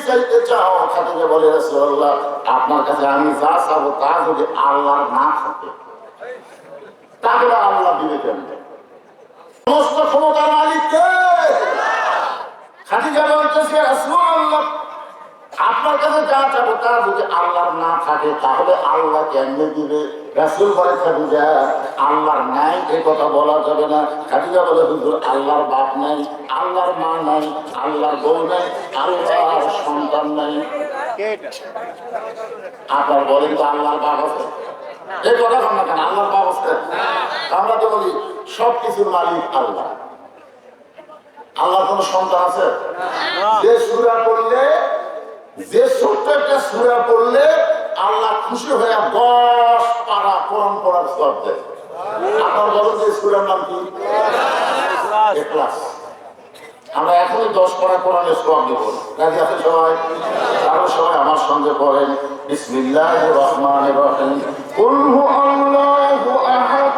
চাইতে চাও? খাদিজা বলে, রাসূলুল্লাহ, আপনার কাছে আমি যা চাবো তা যদি আল্লাহর না থাকে তাহলে আল্লাহ দিবে কেমনে? সমস্ত ক্ষমতার মালিক কে? খাদিজা বলতেছে, রাসূলুল্লাহ, আপনার কাছে যা চাবো তা যদি আল্লাহর না থাকে তাহলে আল্লাহ কেমনে দিবে? রাসূল বলে, খাদিজা, আল্লাহর নাই এই কথা বলা যাবে না। খাদিজা বলে, হুজুর, আল্লাহর বাপ নাই, আল্লাহর মা নাই, আল্লাহর বউ নাই, আল্লাহর সন্তান নাই। আপনার বলেন তো আল্লাহর বাপ আছে? এই কথা বল না কেন? আল্লাহর বাপ আছে? আমরা তো বলি সবকিছুর মালিক আল্লাহ। আল্লাহর কোন সন্তান আছে? যে সূরা পড়লে, যে ছোট্ট একটা সূরা পড়লে আল্লাহ খুশি হয়ে 10 পারা কোরআন পড়ার সওয়াব দেয়। আপনার বলেন যে সূরার নাম কি? ইখলাস। আমরা এখনই 10 পারা কোরআনের সওয়াব দেব। রাজি আছেন সবাই? আরো সবাই আমার সঙ্গে পড়েন, বিসমিল্লাহির রহমানির রহিম। কুল হুয়াল্লাহু আহাদ,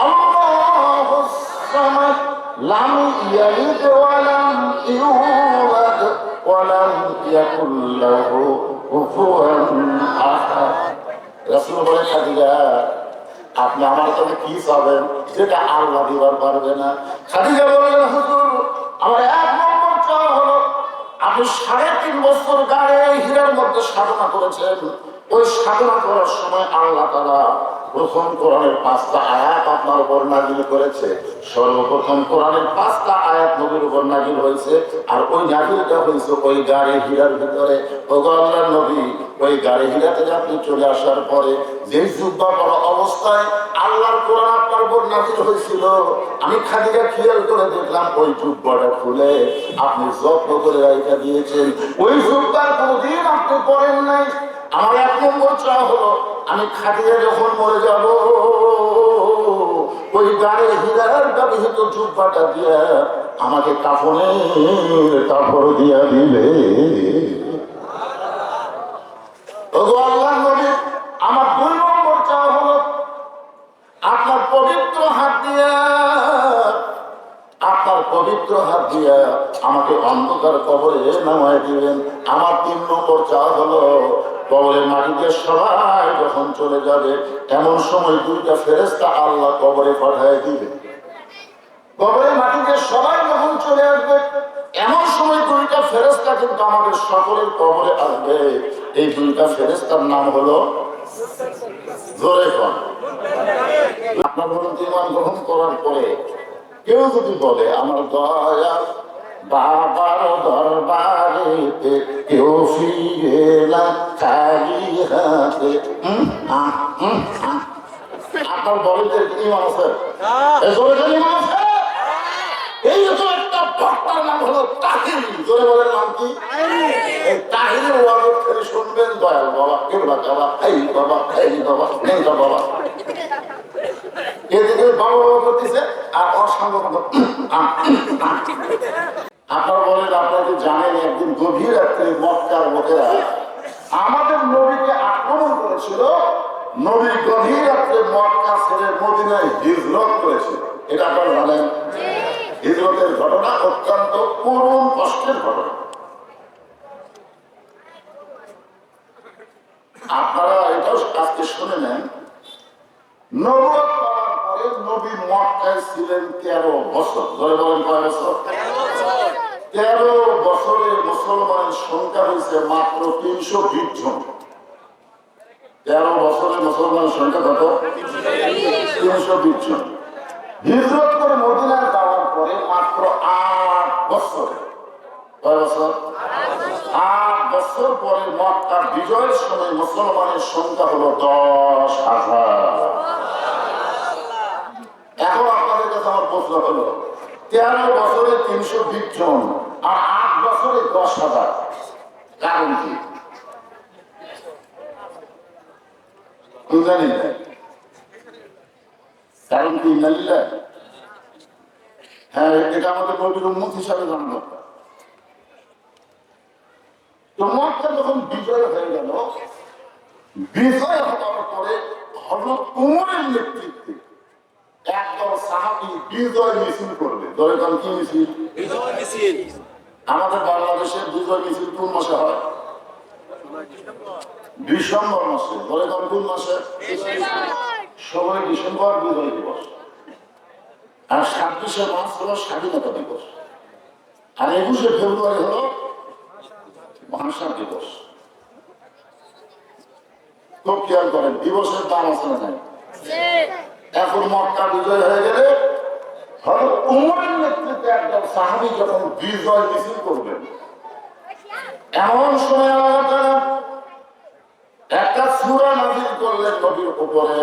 আল্লাহুস সামাদ, লাম ইয়ালিদ ওয়া লাম ইউলাদ ওয়া লাম ইয়াকুল লাহু কুফুয়ান আহাদ। রাসূল বলে, খাদিজা, আপনি আমার কাছে কি চাবেন যেটা আল্লাহ দিবার পারবে না? খাদিজা বললেন, হুজুর, আমার এক নম্বর চাওয়া হলো, আপনি 3.5 বছর গায়ে হীরার মধ্যে সাধনা করেছেন। ওই সাধনা করার সময় আল্লাহ তাআলা প্রথম কোরআনের 5টা আয়াত আপনার উপর নাযিল করেছে। সর্বপ্রথম কোরআনের 5টা আয়াত নবীর উপর নাযিল হয়েছে, আর ওই নাযিলটা হয়েছে ওই গাড়ি হীরার ভিতরে। ওগো আল্লাহর নবী, ওই গাড়ি হীরা থেকে আপনি চলে আসার পরে যে জুব্বা পরা অবস্থায় আল্লাহর কোরআন আপনার উপর নাযিল হয়েছিল, আমি খাদিজা খেয়াল করে দেখলাম ওই জুব্বাটা খুলে আপনি যত্ন করে রাইখা দিয়েছেন। ওই জুব্বার কোনদিন আপনি পরেন নাই। আমার এক নম্বর চাওয়া হলো, আমি খাদিজা যখন মরে যাব, ওই গাড়ি হীরার ব্যবহৃত জুব্বাটা দিয়ে আমাকে কাফনের কাপড় দিয়া দিলে। ওগো আল্লাহর নবী, আমার 2 নম্বর চাওয়া হলো, আপনার পবিত্র হাত দিয়া, আপনার পবিত্র হাত দিয়া আমাকে অন্ধকার কবরে নামায় দিবেন। আমার 3 নম্বর চাওয়া হলো, কবরের মাটিতে সবাই যখন চলে যাবে এমন সময় 2টা ফেরেশতা আল্লাহ কবরে পাঠিয়ে দিবে। কবরের মাটিতে সবাই যখন চলে আসবে এমন সময় 2টা ফেরেশতা কিন্তু আমাদের সকলের কবরে আসবে। এই 2টা ফেরেশতার নাম হলো, জোরে কোন? আপনার বলুন, ঈমান গ্রহণ করার পরে কেউ যদি বলে আমার দয়াল বাবার দরবারেতে কেউ ফিরে না খালি হাতে, আপনার বলেন যে ঈমান আছে? ঈমান আছে? এই তো একটা ভক্তার নাম হলো তাহিরি। জোরে বলেন, নাম কি? এই তাহিরের ওয়াজত করে শুনবেন, দয়াল বাবা, কেবলা বাবা, এই বাবা, এই বাবা, এই বাবা, এদিকে বাবা বাবা করতেছে আর অসংখ্য। আপনারা বলেন, আপনারা কি জানেন একদিন গভীর রাত্রে মক্কার লোকেরা আমাদের নবীকে আক্রমণ করেছিল? নবী গভীর রাত্রে মক্কা ছেড়ে মদিনায় হিজরত করেছিল। এটা আপনারা জানেন? হিজরতের ঘটনা অত্যন্ত করুণ কষ্টের ঘটনা। আপনারা এটাও আজকে শুনে নেন, নবুয়ত পাওয়ার পরে নবী মক্কায় ছিলেন 13 বছর। ধরে বলেন কয় বছর? 13 বছরে মুসলমানের সংখ্যা হয়েছে মাত্র 320 জন। 13 বছরে মুসলমানের সংখ্যা কত? 320 জন। হিজরত করে মদিনায় যাওয়ার পরে মাত্র 8 বছরে, কয় বছর? 8 বছর পরে মক্কা বিজয়ের সময় মুসলমানের সংখ্যা হলো 10,000। এখন আপনাদের কাছে আমার প্রশ্ন হলো, 13 বছরে 320 জন আর 8 বছরে 10,000, কারণ কি? জানি না কারণ কি? জানিলে হ্যাঁ, এটা আমাদের নবীর উম্মত হিসাবে জানা দরকার। তো মক্কা যখন বিজয় হয়ে গেল, বিজয় হওয়ার পরে হযরত ওমরের নেতৃত্বে একদল সাহাবী বিজয় মিছিল করবে। দলে দল কি মিছিল? বিজয় মিছিল। আমাদের বাংলাদেশের বিজয় মিছিল কোন মাসে হয়? ডিসেম্বর মাসে। বলে কোন মাসে? 16 ডিসেম্বর বিজয় দিবস, আর 26শে মার্চ হলো স্বাধীনতা দিবস, আর 21শে ফেব্রুয়ারি হলো ভাষা দিবস। খুব খেয়াল করেন, দিবসের দাম আছে না নাই? এখন মক্কা বিজয় হয়ে গেলে হযরত উমরের নেতৃত্বে একদল সাহাবী যখন বিজয় মিছিল করবেন, এমন সময় আল্লাহ তাআলা একটা সূরা নাযিল করলেন নবীর উপরে।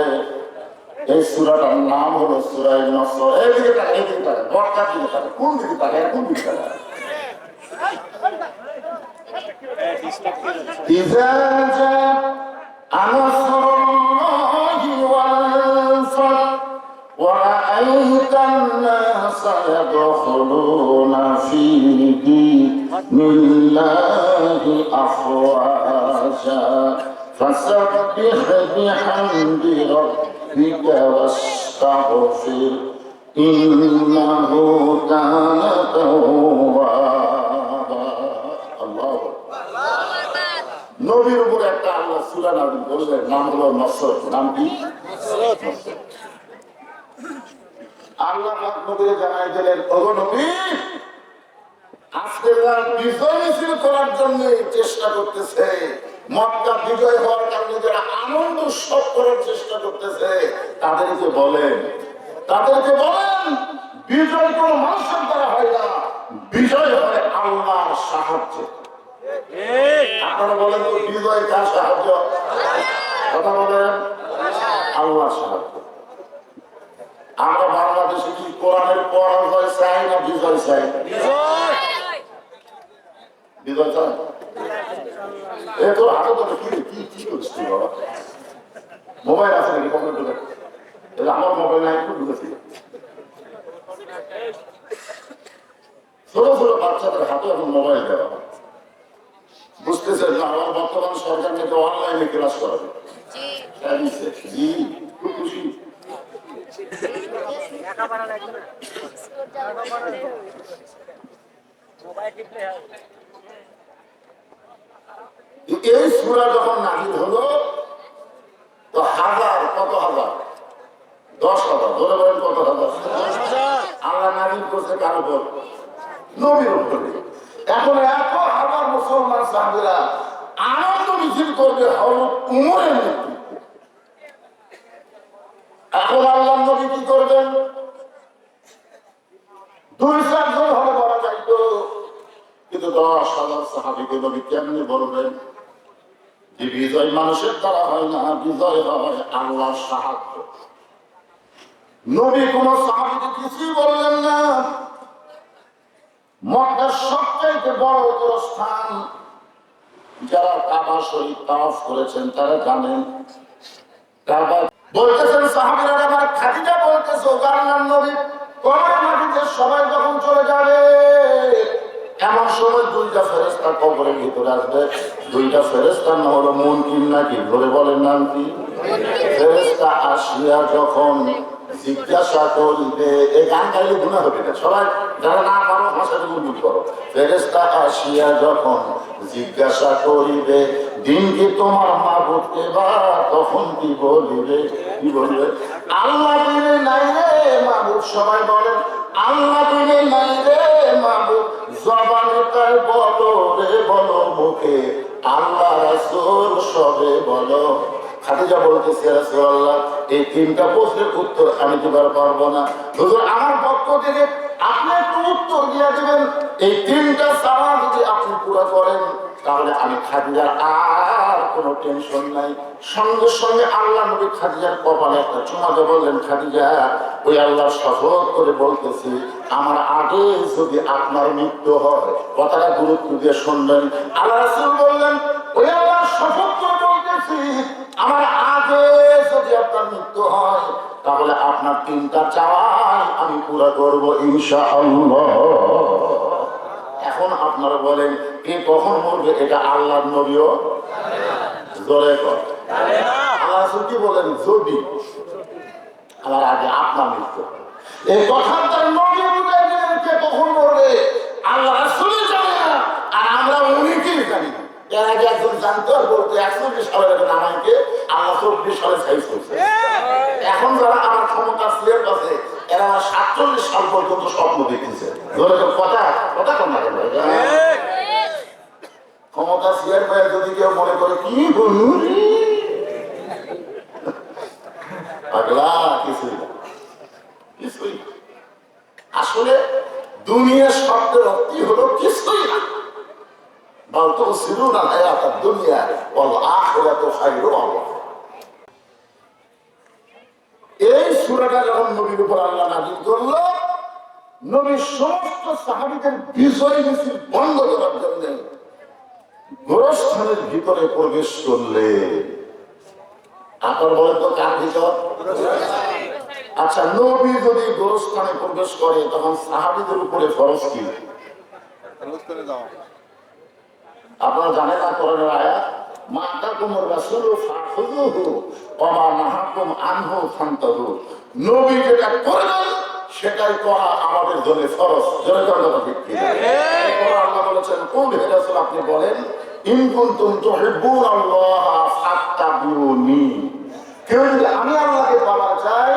এই সূরাটার নাম হলো সূরা নসর। এইদিকে তাকান, এইদিকে তাকান, বর্ষার দিকে তাকান, কোন দিকে তাকান, কোন দিকে তাকান। ইযা জাআ নাসরুল্লাহি ওয়াল ফাth ওয়া রাআইতান নাসা ইয়াদখুলুনা ফী দীনিল্লাহি আফওয়াজা ফাসাব্বিহ বিহামদি রাব্বিকা ওয়াস্তাগফির ইন্নাহু কানা তাওওয়াবা। আল্লাহু আকবার। নবীর উপর একটা আল্লাহ সূরা নাযিল করলেন, নাম হলো নসর। নাম কি? নসর। আল্লাহ পাক নবীকে জানাই দিলেন, ওগো নবী, আজকে যারা বিজয় মিছিল করার জন্য চেষ্টা করতেছে, মক্কা বিজয় হওয়ার কারণে যারা আনন্দ উৎসব করার চেষ্টা করতেছে, তাদেরকে বলেন বিজয় কোন মানুষের দ্বারা হয় না, বিজয় হয় আল্লাহর সাহায্য। আপনারা বলেন তো, বিজয় কার সাহায্য? কথা বলেন, আল্লাহর সাহায্য। আমরা বাংলাদেশে কি কোরআনের পরাজয় চাই না বিজয় চাই? বিজয় চাই। এত হাতে ধরে কি করছিস বাবা? মোবাইল আছে নাকি? কমেন্ট করে আমার মোবাইল নাই, একটু ঢুকেছি। ছোট ছোট বাচ্চাদের হাতে এখন মোবাইল দেওয়া, বুঝতেছেন না? আমার বর্তমান সরকার নাকি অনলাইনে ক্লাস করাবে। জি, খুব খুশি। এই সূরা যখন নাযিল হলো, তো হাজার, কত হাজার? 10,000। ধরে বলেন কত হাজার? আল্লাহ নাযিল করছে কার উপর? নবীর উপরে। এখন এত হাজার মুসলমান সাহাবীরা আনন্দ মিছিল করবে হযরত উমরের নেতৃত্বে। এখন আল্লাহ নবী কি করবেন? 2-4 জন হলে বলা যাইতো, কিন্তু 10,000 সাহাবীকে নবী কেমনে বলবেন যে বিজয় মানুষের দ্বারা হয় না, বিজয় হয় আল্লাহর সাহায্য। নবী কোন সাহাবীকে কিছুই বললেন না। মক্কার সবচাইতে বড় স্থান, যারা কাবা শরীফ তাওয়াফ করেছেন তারা জানেন। কাবা বলতেছেন সাহাবীরা, আমার খাদিজা বলতেছে, ও আল্লাহর নবী, কবরের মাটিতে সবাই যখন চলে যাবে, এমন সময় 2টা ফেরেশতা কবরের ভিতরে আসবে। 2টা ফেরেশতার নাম হলো মুনকির নাকির। ধরে বলেন নাম কি? ফেরেশতা আসিয়া যখন জিজ্ঞাসা করিবে, এই গান গাইলে গুনাহ হবে না, সবাই যারা না পারো ভাষাতে গুনগুন করো। ফেরেশতা আসিয়া যখন জিজ্ঞাসা করিবে, দিন কি তোমার মাবুদকে বা, তখন কি বলিবে? কি বলবে? আল্লাহ দিনে নাই রে মাবুদ। সবাই বলেন, আল্লাহ দিনে নাই রে মাবুদ। জবানে তাই বলো রে, বলো মুখে আল্লাহ রাসূল সবে বলো। খাদিজা বলতেছে, ইয়া রাসূলুল্লাহ, এই 3টা প্রশ্নের উত্তর আমি দিবার পারবো না। হুজুর, আমার পক্ষ থেকে আপনি একটু উত্তর দিয়ে দিবেন। এই 3টা সাওয়াল যদি আপনি পুরো করেন, তাহলে আমি খাদিজার আর কোনো টেনশন নাই। সঙ্গে সঙ্গে আল্লাহ নবী খাদিজার কপালে একটা চুমা দিয়ে বললেন, খাদিজা, ওই আল্লাহর শপথ করে বলতেছি, আমার আগে যদি আপনার মৃত্যু হয়, কথাটা গুরুত্ব দিয়ে শুনবেন। আল্লাহ রাসূল বললেন, ওই আল্লাহর শপথ করে বলতেছি, আমার আগে যদি আপনার মৃত্যু হয়, তাহলে আপনার 3টা চাওয়াই আমি পুরো করবো ইনশাআল্লাহ। এখন আপনারা বলেন, কে কখন মরবে? এটা আল্লাহর নবীও জোরে করে। আল্লাহ কি বলেন? যদি আমার আগে আপনার মৃত্যু হয়। এই কথাটা নবী বুঝাই দিলেন কে কখন মরবে। আল্লাহ রাসূল জানেন এর আগে একজন জানতো আর বলতো 41 সালের এখন আমাকে আল্লাহ 24 সালে সাইজ করছে। এখন যারা আমার ক্ষমতা সিলেট আছে এরা 47 সাল পর্যন্ত স্বপ্ন দেখতেছে। কথা কথা কম না ক্ষমতা সিলেট হয়ে যদি কেউ মনে করে কি বলি পাগলা, কিছুই না কিছুই। আসলে দুনিয়ার শব্দের অর্থ হলো কিছুই না। বলতো ছিল না হায়াত দুনিয়া বল আখিরাতু খায়রু আল্লাহ। এই সূরাটা যখন নবীর উপর আল্লাহ নাযিল করল, নবীর সমস্ত সাহাবীদের বিজয় মিছিল বন্ধ করার জন্য গোরস্থানের ভিতরে প্রবেশ করলে, আপনার বলেন তো কার ভিতর? আচ্ছা, নবী যদি গোরস্থানে প্রবেশ করে তখন সাহাবীদের উপরে ফরজ কি? আপনারা জানেন না কোরআনের আয়াত, মা আতাকুমুর রাসূলু ফাখুযুহু ওয়া মা নাহাকুম আনহু ফান্তাহু। নবী যেটা করবেন সেটাই করা আমাদের জন্য ফরজ। জোরে কথা ঠিক কি? এই কোরআন আল্লাহ বলেছেন, কুল হে রাসূল আপনি বলেন, ইন কুনতুম তুহিব্বুনাল্লাহ ফাত্তাবিউনি। কেউ যদি আমি আল্লাহকে পাওয়া চাই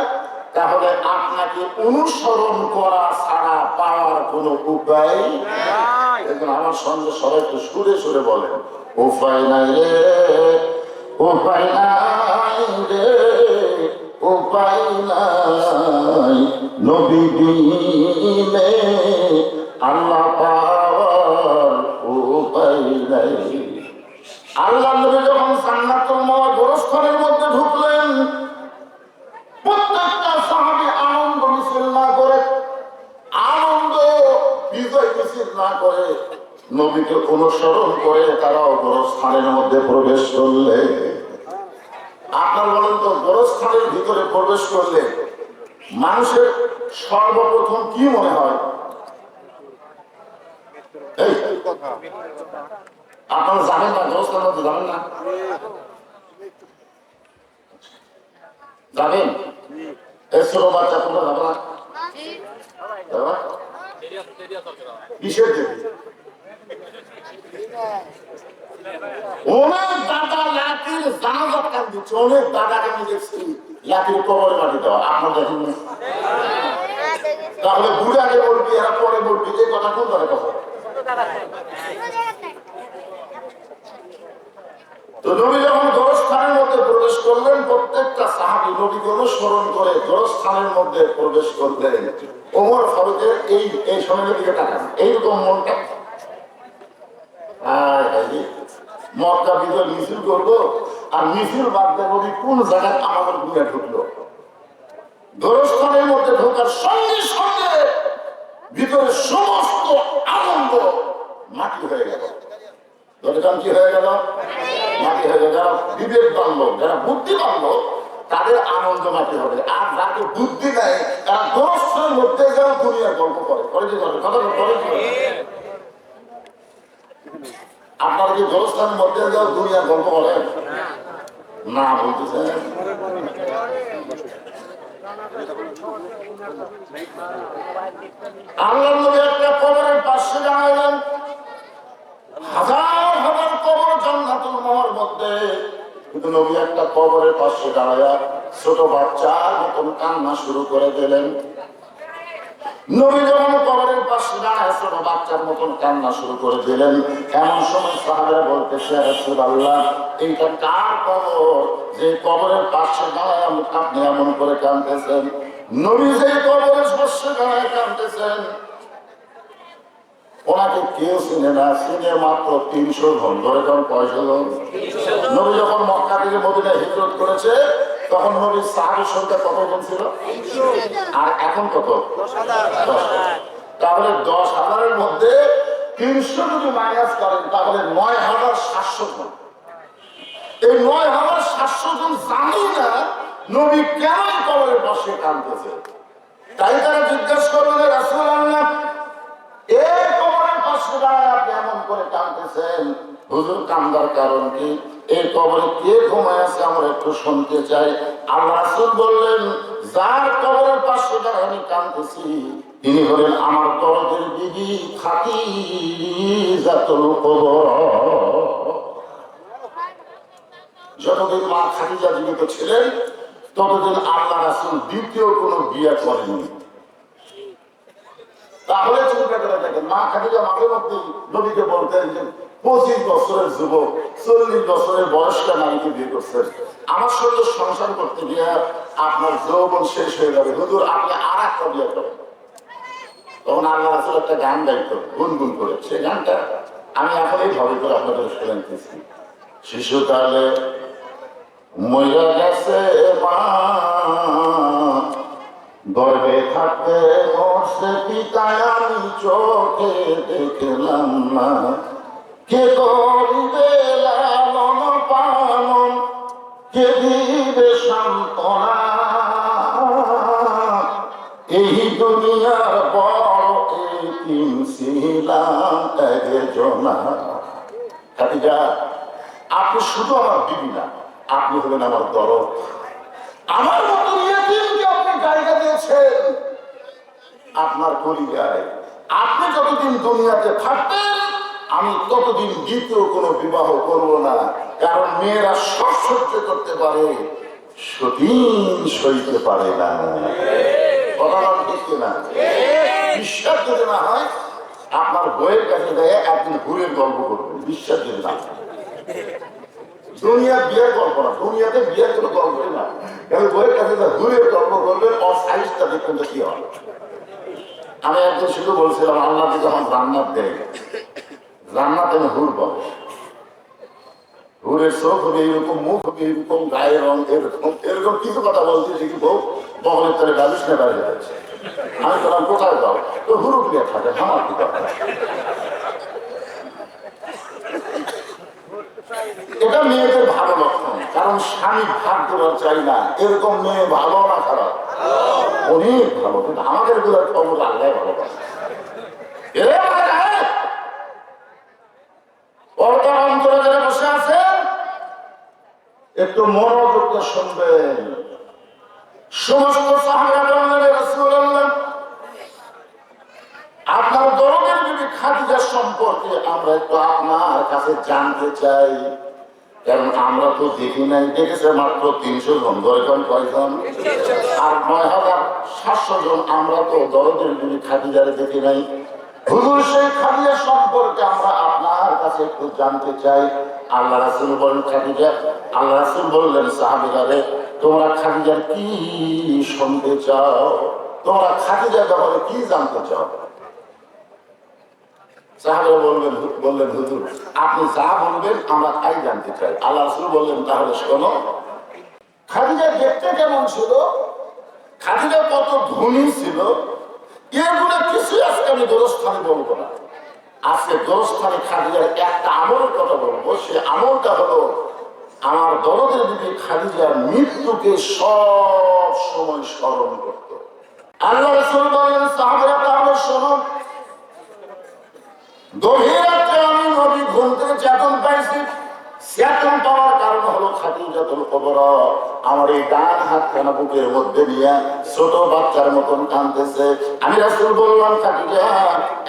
তাহলে আপনাকে অনুসরণ করা ছাড়া পাওয়ার কোনো উপায় নাই। আমার সঙ্গে সবাই একটু সুরে সুরে বলেন, উপায় নাই রে, উপায় নাই রে, উপায় নাই নবী বিনে আল্লাহ পাওয়ার উপায় নাই। আল্লাহ নবী যখন জান্নাতুল মাওয়া গোরস্থানের মধ্যে ঢুকলেন, প্রত্যেকটা সাহাবী আনন্দ মিছিল না করে, আনন্দ বিজয় মিছিল না করে, নবীকে অনুসরণ করে তারাও গোরস্থানের মধ্যে প্রবেশ করলে। আপনার বলেন তো, গোরস্থানের ভিতরে প্রবেশ করলে মানুষের সর্বপ্রথম কি মনে হয়? আপনারা জানেন না গোরস্থানের মধ্যে যাবেন না? যাবেন? এই ছোট বাচ্চা তোমরা যাবে না? কিসের দেবী? অনেক দাদা লাঠির জানাজাত কান দিচ্ছে, অনেক দাদাকে আমি দেখছি লাঠির কবরে মাটি দেওয়া। আপনার দেখেন না? তাহলে বুড়ে আগে বলবি, এরা পরে বলবি, এই কথা কোন ধরে কথা? তো নবী যখন গোরস্থানের মধ্যে প্রবেশ করলেন, প্রত্যেকটা সাহাবী নবীকে অনুসরণ করে গোরস্থানের মধ্যে প্রবেশ করলেন। ওমর ফারুকের এই সময়ের দিকে তাকান, এইরকম মনটা, মক্কা বিজয় মিছিল করবো আর মিছিল বাদ দিয়ে নবী কোন জায়গায় আমাদের দুনিয়া ঢুকলো। গোরস্থানের মধ্যে ঢোকার সঙ্গে সঙ্গে ভিতরে সমস্ত আনন্দ মাটি হয়ে গেল। কি হয়ে গেল? মাটি হয়ে গেল। যারা বিবেক বানলো, যারা বুদ্ধি বানলো, তাদের আনন্দ মাটি হবে। আর যাকে বুদ্ধি নেয় তারা গোরস্থানের মধ্যে যাও দুনিয়ার গল্প করে কথা করে। আপনারা কি গোরস্থানের মধ্যে যাও দুনিয়ার গল্প করেন না? বলতেছেন আল্লাহ নবী একটা কবরের পাশে দাঁড়ালেন। হাজার হাজার কবর জান্নাতুল মাওয়ার মধ্যে, কিন্তু নবী একটা কবরের পাশে দাঁড়ায়া ছোট বাচ্চার মতন কান্না শুরু করে দিলেন। নবী যখন কবরের পাশে দাঁড়ায় ছোট বাচ্চার মতন কান্না শুরু করে দিলেন, এমন সময় সাহাবারা বলতেছে, রাসূলুল্লাহ এইটা কার কবর যে কবরের পাশে দাঁড়ায় আপনি এমন করে কাঁদতেছেন? নবী যে কবরের পাশে দাঁড়ায় কাঁদতেছেন ওনাকে কেউ চিনে না, চিনে মাত্র 300 জন। ধরে তখন 50 জন। নবী যখন মক্কা থেকে মদিনায় হিজরত করেছে তখন নবীর সাহাবীর সংখ্যা কতজন ছিল? আর এখন কত? 10,000। তাহলে 10,000-এর মধ্যে 300 যদি মাইনাস করেন তাহলে 9,700 জন। এই 9,700 জন জানি না নবী কেন কবরের পাশে কাঁদতেছে। তাই তারা জিজ্ঞাসা করলেন, রাসূলুল্লাহ এই কবরের পাশে দাঁড়ায় আপনি এমন করে কাঁদতেছেন, হুজুর কান্দার কারণ কি? এই কবরে কে ঘুমায় আছে আমরা একটু শুনতে চাই। আল্লাহ রাসূল বললেন, যার কবরের পাশে দাঁড়ায় আমি কাঁদতেছি তিনি হলেন আমার দরদের বিবি খাদিজাতুল কুবরা। যতদিন মা খাদিজা জীবিত ছিলেন ততদিন আল্লাহ রাসূল দ্বিতীয় কোনো বিয়ে করেননি। তাহলে চিন্তা করে দেখেন, মা খাদিজা মাঝে মধ্যে নবীকে বলতেন যে 25 বছরের যুবক 40 বছরের বয়স্ক নারীকে বিয়ে করছেন, আমার সঙ্গে সংসার করতে গিয়ে আপনার যৌবন শেষ হয়ে যাবে, হুজুর আপনি আর একটা বিয়ে করেন। তখন আল্লাহ রাসূল একটা গান গাইতো গুনগুন করে, সেই গানটা আমি এখন এইভাবে করে আপনাদের শুনাইতেছি। শিশুকালে মইরা গেছে মা, গর্ভে থাকতে বসে পিতায় আমি চোখে দেখলাম না, কে করিবে লালন পালন, কে দিবে সান্ত্বনা, এই দুনিয়ার বড় এতিম ছিলাম একজনা। খাদিজা, আপনি শুধু আমার বিবি না, আপনি হলেন আমার দরদ। আমার মতো ইয়েতিমকে আপনি জায়গা দিয়েছেন আপনার কলিজায়। আপনি যতদিন দুনিয়াতে থাকবেন আমি ততদিন দ্বিতীয় কোনো বিবাহ করব না, কারণ মেয়েরা সব সহ্য করতে পারে, সতীন সইতে পারে না। কথা ঠিক না? বিশ্বাস যদি না হয় আপনার বইয়ের কাছে যায় একদিন ঘুরের গল্প করবেন, বিশ্বাস যদি না হয়। দুনিয়া বিয়ের গল্প না, দুনিয়াতে বিয়ের কোনো গল্পই না, কারণ বইয়ের কাছে ঘুরের গল্প করবেন, অসাইজটা দেখবেন কি হয়। আমি একদিন শুধু বলছিলাম আল্লাহ যখন জান্নাত দেয়, জান্নাতে হুর বলে, হুরের চোখ হবে এরকম, মুখ হবে এরকম, গায়ের রং এরকম, এরকম কিছু কথা বলছি দেখি বউ বগলের তলে গালিস না বাইরে যাচ্ছে। আমি বললাম কোথায় যাও, তো হুরু দিয়ে থাকে, আমার কি কথা। এটা মেয়েদের ভালো লক্ষণ, কারণ স্বামী ভাগ দেওয়ার চাই না, এরকম মেয়ে ভালো না খারাপ, অনেক ভালো, কিন্তু আমাদের গুলোর খবর আল্লাহ ভালোবাসে। অন্তরে যারা বসে আছে একটু মনোযোগ শুনবেন। সমস্ত সাহাবায়ে বললেন রাসূলুল্লাহ, আপনার দরদের বিবি খাদিজা সম্পর্কে আমরা একটু আপনার কাছে জানতে চাই, কারণ আমরা তো দেখি নাই, দেখেছে মাত্র 300 জন, দরকার কয়জন? আর 9700 জন। আমরা তো দরদের বিবি খাদিজারে দেখি নাই। হুজুর, সেই খাদিজা সম্পর্কে আমরা আপনার কাছে একটু জানতে চাই। আল্লাহ রাসূল বলেন খাদিজা, আল্লাহ রাসূল বললেন সাহাবীরা রে, তোমরা খাদিজার কি শুনতে চাও? তোমরা খাদিজার ব্যাপারে কি জানতে চাও? সাহাবীরা বললেন হুজুর আপনি যা বলবেন আমরা তাই জানতে চাই। আল্লাহ রাসূল বললেন তাহলে শোনো, খাদিজা দেখতে কেমন ছিল, খাদিজা কত ধনী ছিল, এগুলো কিছু আজকে আমি দোরস্থানে বলবো না। আজকে দোরস্থানে খাদিজার একটা আমলের কথা বলবো। সে আমলটা হলো আমার দরদের বিবি খাদিজার মৃত্যুকে সব সময় স্মরণ করত। আল্লাহ রাসূল বলেন সাহাবারা তাহলে শোনো, গভীর রাতে আমি নবী ঘুম থেকে চেতন পাইছি। চেতন পাওয়ার কারণ হলো খাদিজাতুল কুবরা আমার এই ডান হাতখানা বুকের মধ্যে নিয়ে ছোট বাচ্চার মতন কাঁদতেছে। আমি রাসূল বললাম খাদিজা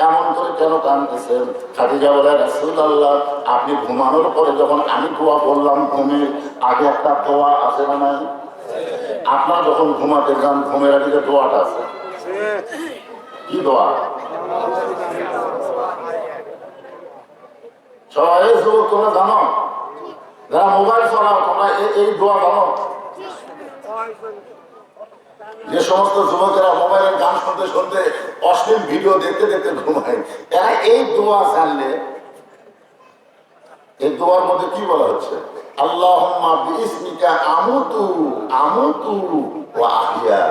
এমন করে কেন কাঁদতেছেন? খাদিজা বলে রাসূলুল্লাহ আপনি ঘুমানোর পরে যখন আমি দোয়া করলাম, ঘুমের আগে একটা দোয়া আছে না নাই? আপনারা যখন ঘুমাতে যান ঘুমের আগে যে দোয়াটা আছে, কি দোয়া? সবাই যুবক তোমরা জানো, যারা মোবাইল চালাও তোমরা এই দোয়া জানো? যে সমস্ত যুবকেরা মোবাইলের গান শুনতে শুনতে অশ্লীল ভিডিও দেখতে দেখতে ঘুমায়, এরা এই দোয়া জানলে, এই দোয়ার মধ্যে কি বলা হচ্ছে? আল্লাহুম্মা বিইসমিকা আমুতু আমুতু ওয়া আহইয়া,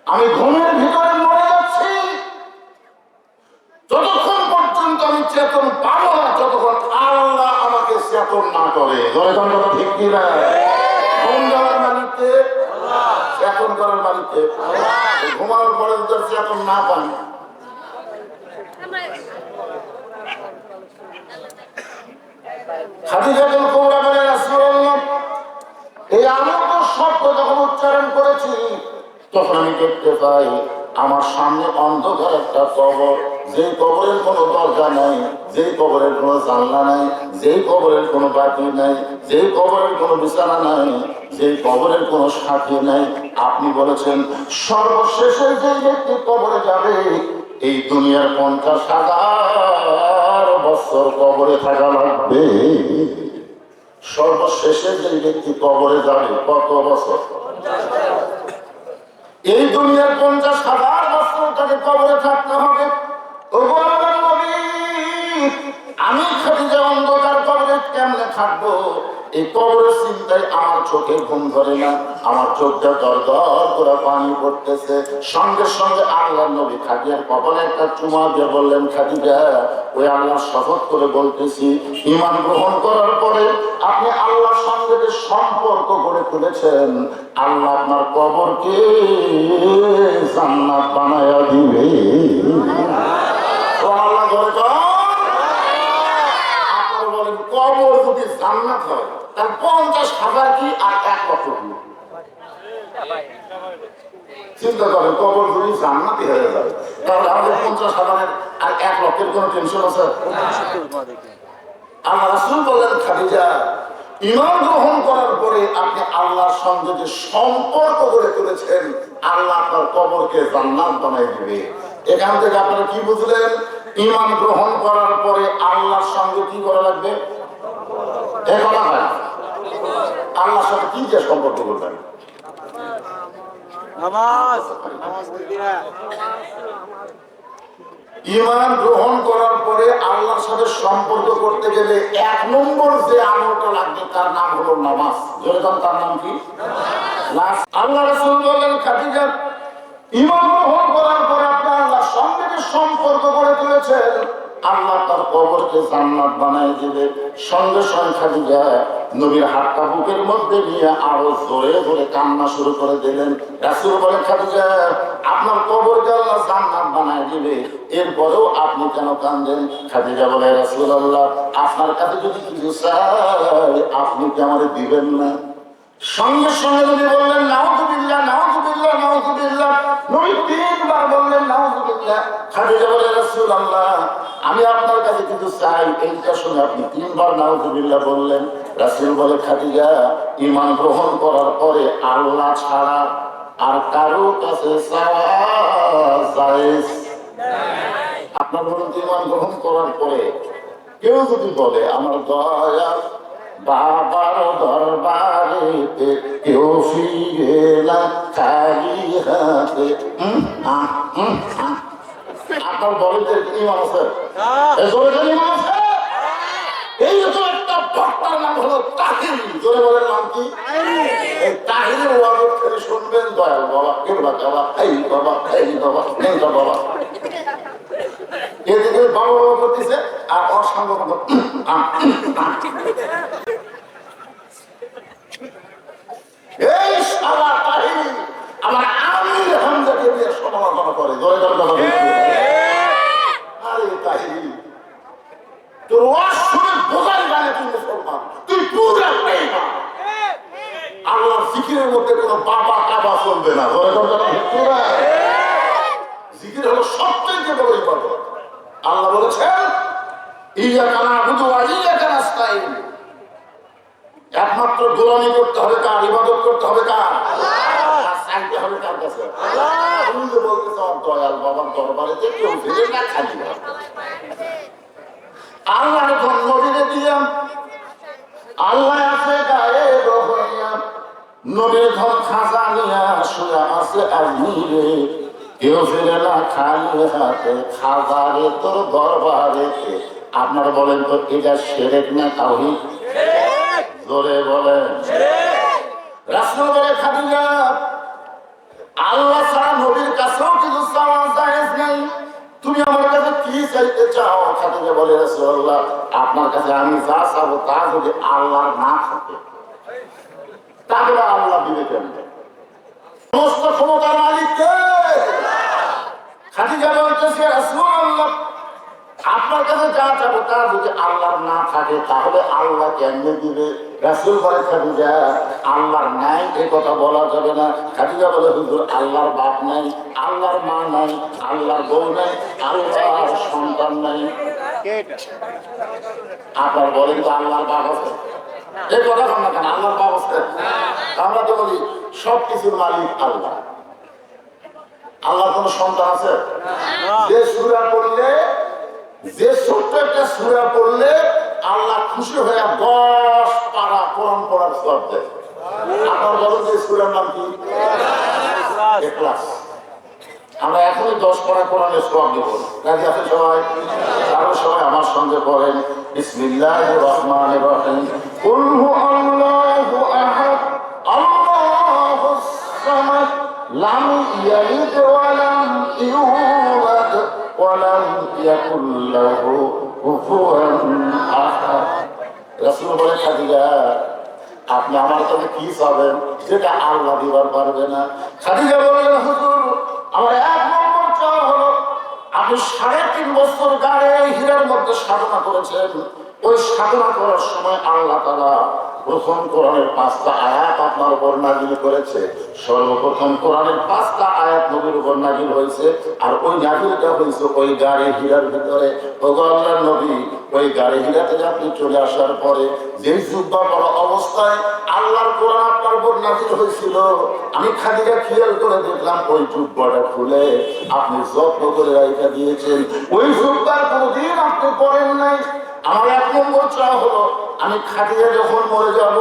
আমি ঘুমের ভিতরে মরে যাচ্ছি, যতক্ষণ পর্যন্ত আমি চেতন পাবো না, যতক্ষণ আল্লাহ আমাকে চেতন না করে। ঠিক কিনা? ঘুম যাওয়ার মালিককে, চেতন করার মালিককে। ঘুমানোর পরে যদি চেতন না পান, খাদিজাতুল কুবরা বলেন রাসূলুল্লাহ এই আমল শব্দ যখন উচ্চারণ করেছি তখন আমি দেখতে পাই আমার সামনে অন্ধকার একটা কবর, যে কবরের কোনো দরজা নাই, যে কবরের কোনো জানলা নাই, যে কবরের কোনো বাতি নাই, যে কবরের কোনো বিছানা নাই, যে কবরের কোনো সাথী নাই, আপনি বলেছেন সর্বশেষে যে ব্যক্তি কবরে যাবে এই দুনিয়ার 50,000 বছর কবরে থাকা লাগবে। সর্বশেষে যে ব্যক্তি কবরে যাবে কত বছর? এই দুনিয়ার 50,000 বছর তাকে কবরে থাকতে হবে। আমি খাদিজা অন্ধকার কবরে কেমনে থাকবো? এই কবরের চিন্তায় আমার চোখে ঘুম ধরে না, আমার চোখটা দরদর করে পানি পড়তেছে। সঙ্গে সঙ্গে আল্লাহর নবী খাদিজার কপালে একটা চুমা দিয়ে বললেন, খাদিজা ওই আল্লাহর শপথ করে বলতেছি, ঈমান গ্রহণ করার পরে আপনি আল্লাহর সঙ্গে যে সম্পর্ক গড়ে তুলেছেন, আল্লাহ আপনার কবরকে জান্নাত বানায়া দিবে। আল্লাহ ধরে কবর যদি জান্নাত হয় তাহলে 50,000 কি আর 1 লক্ষ কি? চিন্তা করেন, কবর যদি জান্নাতি হয়ে যাবে তাহলে আমাদের 50,000 আর 1 লক্ষের কোন টেনশন আছে? আল্লাহ রাসূল বললেন, খাদিজা ঈমান গ্রহণ করার পরে আপনি আল্লাহর সঙ্গে যে সম্পর্ক গড়ে তুলেছেন, আল্লাহ আপনার কবরকে জান্নাত বানিয়ে দিবে। এখান থেকে আপনারা কি বুঝলেন? ঈমান গ্রহণ করার পরে আল্লাহর সঙ্গে কি করা লাগবে? আল্লাহর সাথে কি যে সম্পর্ক করবেন? ঈমান গ্রহণ করার পরে আল্লাহর সাথে সম্পর্ক করতে গেলে 1 নম্বর যে আমলটা লাগবে তার নাম হলো নামাজ। যেরকম তার নাম কি? আল্লাহ রাসূল বললেন, খাদিজা ঈমান গ্রহণ করার পরে আপনি আল্লাহর সঙ্গে যে সম্পর্ক গড়ে তুলেছেন, আল্লাহ তার কবরকে জান্নাত বানায় দিবে। সঙ্গে সঙ্গে খাদিজা নবীর হাতটা বুকের মধ্যে নিয়ে আরো জোরে জোরে কান্না শুরু করে দিলেন। রাসূল বলেন, খাদিজা আপনার কবরকে আল্লাহ জান্নাত বানায় দিবে, এরপরেও আপনি কেন কাঁদেন? খাদিজা বলে, রাসূলুল্লাহ আপনার কাছে যদি কিছু চাই আপনি কি আমারে দিবেন না? সঙ্গে সঙ্গে নবী বললেন, নাউযুবিল্লাহ নাউযুবিল্লাহ নাউযুবিল্লাহ। নবী 3 বার বললেন নাউযুবিল্লাহ। খাদিজা বলে, রাসূলুল্লাহ আমি আপনার কাছে কিছু চাই। এইটা শুনে আপনি 3 বার নাউযুবিল্লাহ বললেন। রাসূল বলে, খাদিজা ঈমান গ্রহণ করার পরে আল্লাহ ছাড়া আর কারো কাছে চাওয়া জায়েজ নাই। আপনার বলুন, ঈমান গ্রহণ করার পরে কেউ যদি বলে আমার দয়াল বাবার দরবারেতে কেউ ফিরে না খালি হাতে, আপনার বলেন যে ঈমান আছে? ঈমান আছে। এই তো একটা বক্তার নাম হলো তাহিরি। জোরে বলেন নাম কি? এই তাহিরের ওয়াজ করে শুনবেন, দয়াল বাবা, কেবলা বাবা, এই বাবা, এই বাবা, এই বাবা, এদিকে বাবা বাবা করতেছে আর অসংখ্য এই শালা তাহিরি আমার আমির হামজাকে দিয়ে সমালোচনা করে। জোরে জোরে কথা বলতে, আরে তাহিরি তোর ওয়াজ শুনে বোঝাই জানে তুই মুসলমান, তুই পুরা বেঈমান। আল্লাহর জিকিরের মধ্যে কোনো বাবা কাবা চলবে না। জোরে জোরে কথা পুরা জিকির হলো সবচেয়ে বড় ইবাদত। আল্লাহ বলেছেন, ইয়াকা না'বুদু ওয়া ইয়াকা নাস্তাঈন। একমাত্র গোলামি করতে হবে কার? ইবাদত করতে হবে কার? আল্লাহ। চাইতে হবে কার কাছে? আল্লাহ। তুমি যে বলতে চাও দয়াল বাবার দরবারে যে কেউ ফিরে না খালি না, আল্লাহর নবীরে দিলাম, আল্লাহ আছে গায়ে রহইয়া, নবীর ধন খাজা নিয়া শুয়া আছে আজমিরে, কেউ ফিরে না খালি হাতে, খাজারে তোর দরবারেতে। আপনারা বলেন তো এটা শিরক না তাওহীদ? জোরে বলেন। রাসূল বলে, খাদিজা আল্লাহ ছাড়া নবীর কাছেও কিছু চাওয়া জায়েজ নাই, তুমি আমার কাছে কি চাইতে চাও? খাদিজা বলে, রাসূলুল্লাহ আপনার কাছে আমি যা চাবো তা যদি আল্লাহর না থাকে তাহলে আল্লাহ দিবে কেমনে? সমস্ত ক্ষমতার মালিক কে? খাদিজা বলতেছে, রাসূলুল্লাহ আপনার কাছে যা চাবো তা যদি আল্লাহর না থাকে তাহলে আল্লাহ কেমনে দিবে? রাসূল বলে খাদিজা আল্লাহর নাই এই কথা বলা যাবে না। খাদিজা বলে হুজুর আল্লাহর বাপ নাই, আল্লাহর মা নাই, আল্লাহর বউ নাই, আল্লাহর সন্তান নাই। আপনার বলেন তো আল্লাহর বাপ আছে? এই কথা বল না কেন, আল্লাহর বাপ আছে? আমরা তো বলি সব কিছুর মালিক আল্লাহ। আল্লাহর কোন সন্তান আছে? যে সূরা পড়লে, যে ছোট্ট একটা সূরা পড়লে আল্লাহ খুশি হয়ে 10 পারা কোরআন পড়ার সওয়াব দেয়। আপনার বলেন যে সূরার নাম কি? ইখলাস। আমরা এখনই 10 পারা কোরআনের সওয়াব দেব। রাজি আছেন সবাই? আরো সবাই আমার সঙ্গে পড়েন বিসমিল্লাহির রহমানির রহিম। কুল হুয়াল্লাহু আহাদ আল্লাহুস সামাদ লাম ইয়ালিদ ওয়া লাম ইউলাদ ওয়া লাম ইয়াকুল লাহু কুফুয়ান আহাদ। রাসূল বলে খাদিজা আপনি আমার কাছে কি চাবেন যেটা আল্লাহ দিবার পারবে না? খাদিজা বললেন হুজুর আমার এক নম্বর চাওয়া হলো আপনি 3.5 বছর গায়ে হীরার মধ্যে সাধনা করেছেন। ওই সাধনা করার সময় আল্লাহ তাআলা প্রথম কোরআনের 5টা আয়াত আপনার উপর নাযিল করেছে। সর্বপ্রথম কোরআনের 5টা আয়াত নবীর উপর নাযিল হয়েছে, আর ওই নাযিলটা হয়েছে ওই গাড়ি হীরার ভিতরে। ওগো আল্লাহর নবী ওই গাড়ি হীরাতে আপনি চলে আসার পরে যে জুব্বা পরা অবস্থায় আল্লাহর কোরআন আপনার উপর নাযিল হয়েছিল, আমি খাদিজা খেয়াল করে দেখলাম ওই জুব্বাটা খুলে আপনি যত্ন করে রাইখা দিয়েছেন। ওই জুব্বার কোনদিন আপনি পরেন নাই। আমার এক নম্বর চাওয়া হলো আমি খাদিজা যখন মরে যাব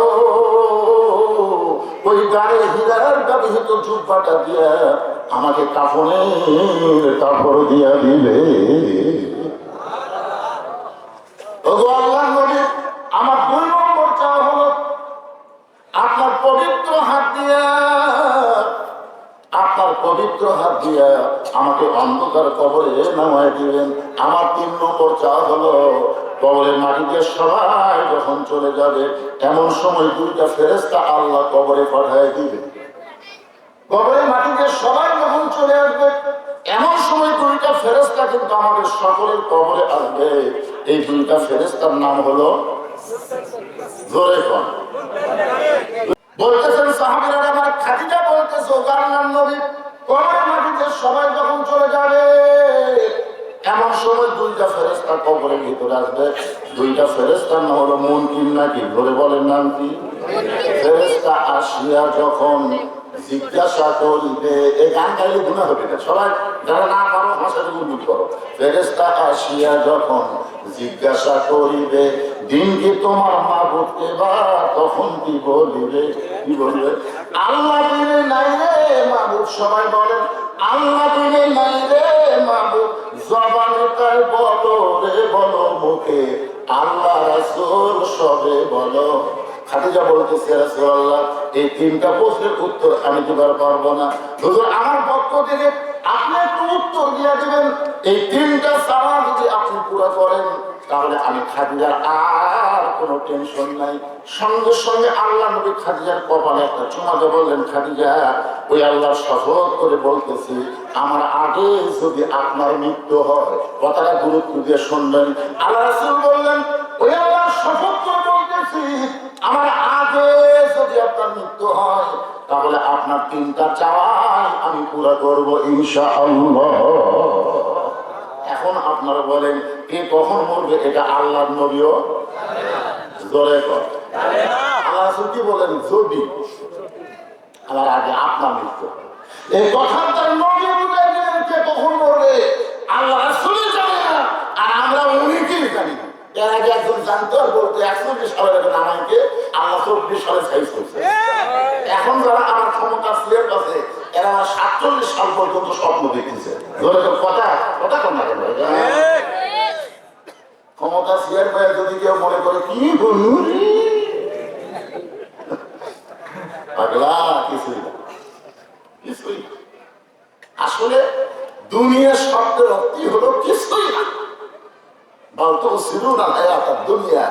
ওই গাড়ি হীরার ব্যবহৃত জুব্বাটা দিয়া আমাকে কাফনের কাপড় দিয়া দিলে। আমার 2 নম্বর চাওয়া হলো আপনার পবিত্র হাত দিয়া, আপনার পবিত্র হাত দিয়া আমাকে অন্ধকার কবরে নামায় দিবেন। আমার 3 নম্বর চাওয়া হলো কবরের মাটিতে সবাই যখন চলে যাবে এমন সময় 2টা ফেরেশতা আল্লাহ কবরে পাঠায় দিবে। কবরের মাটিতে সবাই যখন চলে আসবে এমন সময় 2টা ফেরেশতা কিন্তু আমাদের সকলের কবরে আসবে। এই 2টা ফেরেশতার নাম হলো জোরে কোন বলতেছেন সাহাবীরা আমার খাদিজা বলতেছে ও আল্লাহর নবী কবরের মাটিতে সবাই যখন চলে যাবে এমন সময় 2টা ফেরেশতা কবরের ভিতরে আসবে। 2টা ফেরেশতার নাম হলো মুনকির নাকির। ধরে বলেন নাম কি? ফেরেশতা আসিয়া যখন জিজ্ঞাসা করিবে, এই গান গাইলে গুনাহ হবে না, সবাই যারা না পারো ভাষাতে গুনগুন করো। ফেরেশতা আসিয়া যখন জিজ্ঞাসা করিবে দিন কি তোমার মাবুদ কেবা, তখন কি বলিবে? কি বলবে? আল্লাহ দিলে নাই রে মাবুদ। সবাই বলেন আল্লাহ দিলে নাই রে মাবুদ। জবানে তাই বলো রে বলো মুখে আল্লাহ রাসূল সবে বলো। খাদিজা বলতেছে রাসূলুল্লাহ এই 3টা প্রশ্নের উত্তর আমি দিবার পারবো না। হুজুর আমার পক্ষ থেকে আপনি একটু উত্তর দিয়ে দিবেন। এই 3টা চাওয়া যদি আপনি পুরো করেন তাহলে আমি খাদিজার আর কোনো টেনশন নাই। সঙ্গে সঙ্গে আল্লাহ নবী খাদিজার কপালে একটা চুমা দিয়ে বললেন খাদিজা ওই আল্লাহর শপথ করে বলতেছি আমার আগে যদি আপনার মৃত্যু হয়, কথাটা গুরুত্ব দিয়ে শুনবেন। আল্লাহ রাসূল বললেন ওই আল্লাহর শপথ করে বলতেছি আমার আগে যদি আপনার মৃত্যু হয় তাহলে আপনার 3টা চাওয়াই আমি পুরো করবো ইনশাআল্লাহ। এখন আপনারা বলেন কে কখন মরবে? এটা আল্লাহর নবীও জোরে কর। আল্লাহ রাসূল কি বলেন? যদি আমার আগে আপনার মৃত্যু হয়। এই কথাটা নবী বুঝাই দিলেন কে কখন মরবে আল্লাহ রাসূলই জানে না, আর আমরা অনেকেই জানি না। এর আগে একজন জানতো আর বলতো 41 সালের এখন আমাকে আল্লাহ 24 সালে সাইজ করছে। এখন যারা আমার ক্ষমতা ফিরে কাছে এরা 47 সাল পর্যন্ত স্বপ্ন দেখতেছে। ধরে তো কথা কথা কম না কেন? ক্ষমতা শেয়ার করে যদি কেউ মনে করে কি বলুন পাগলা, কিছুই না, কিছুই। আসলে দুনিয়ার শব্দের অর্থই হলো কিছুই না। বলতো ছিল না দুনিয়া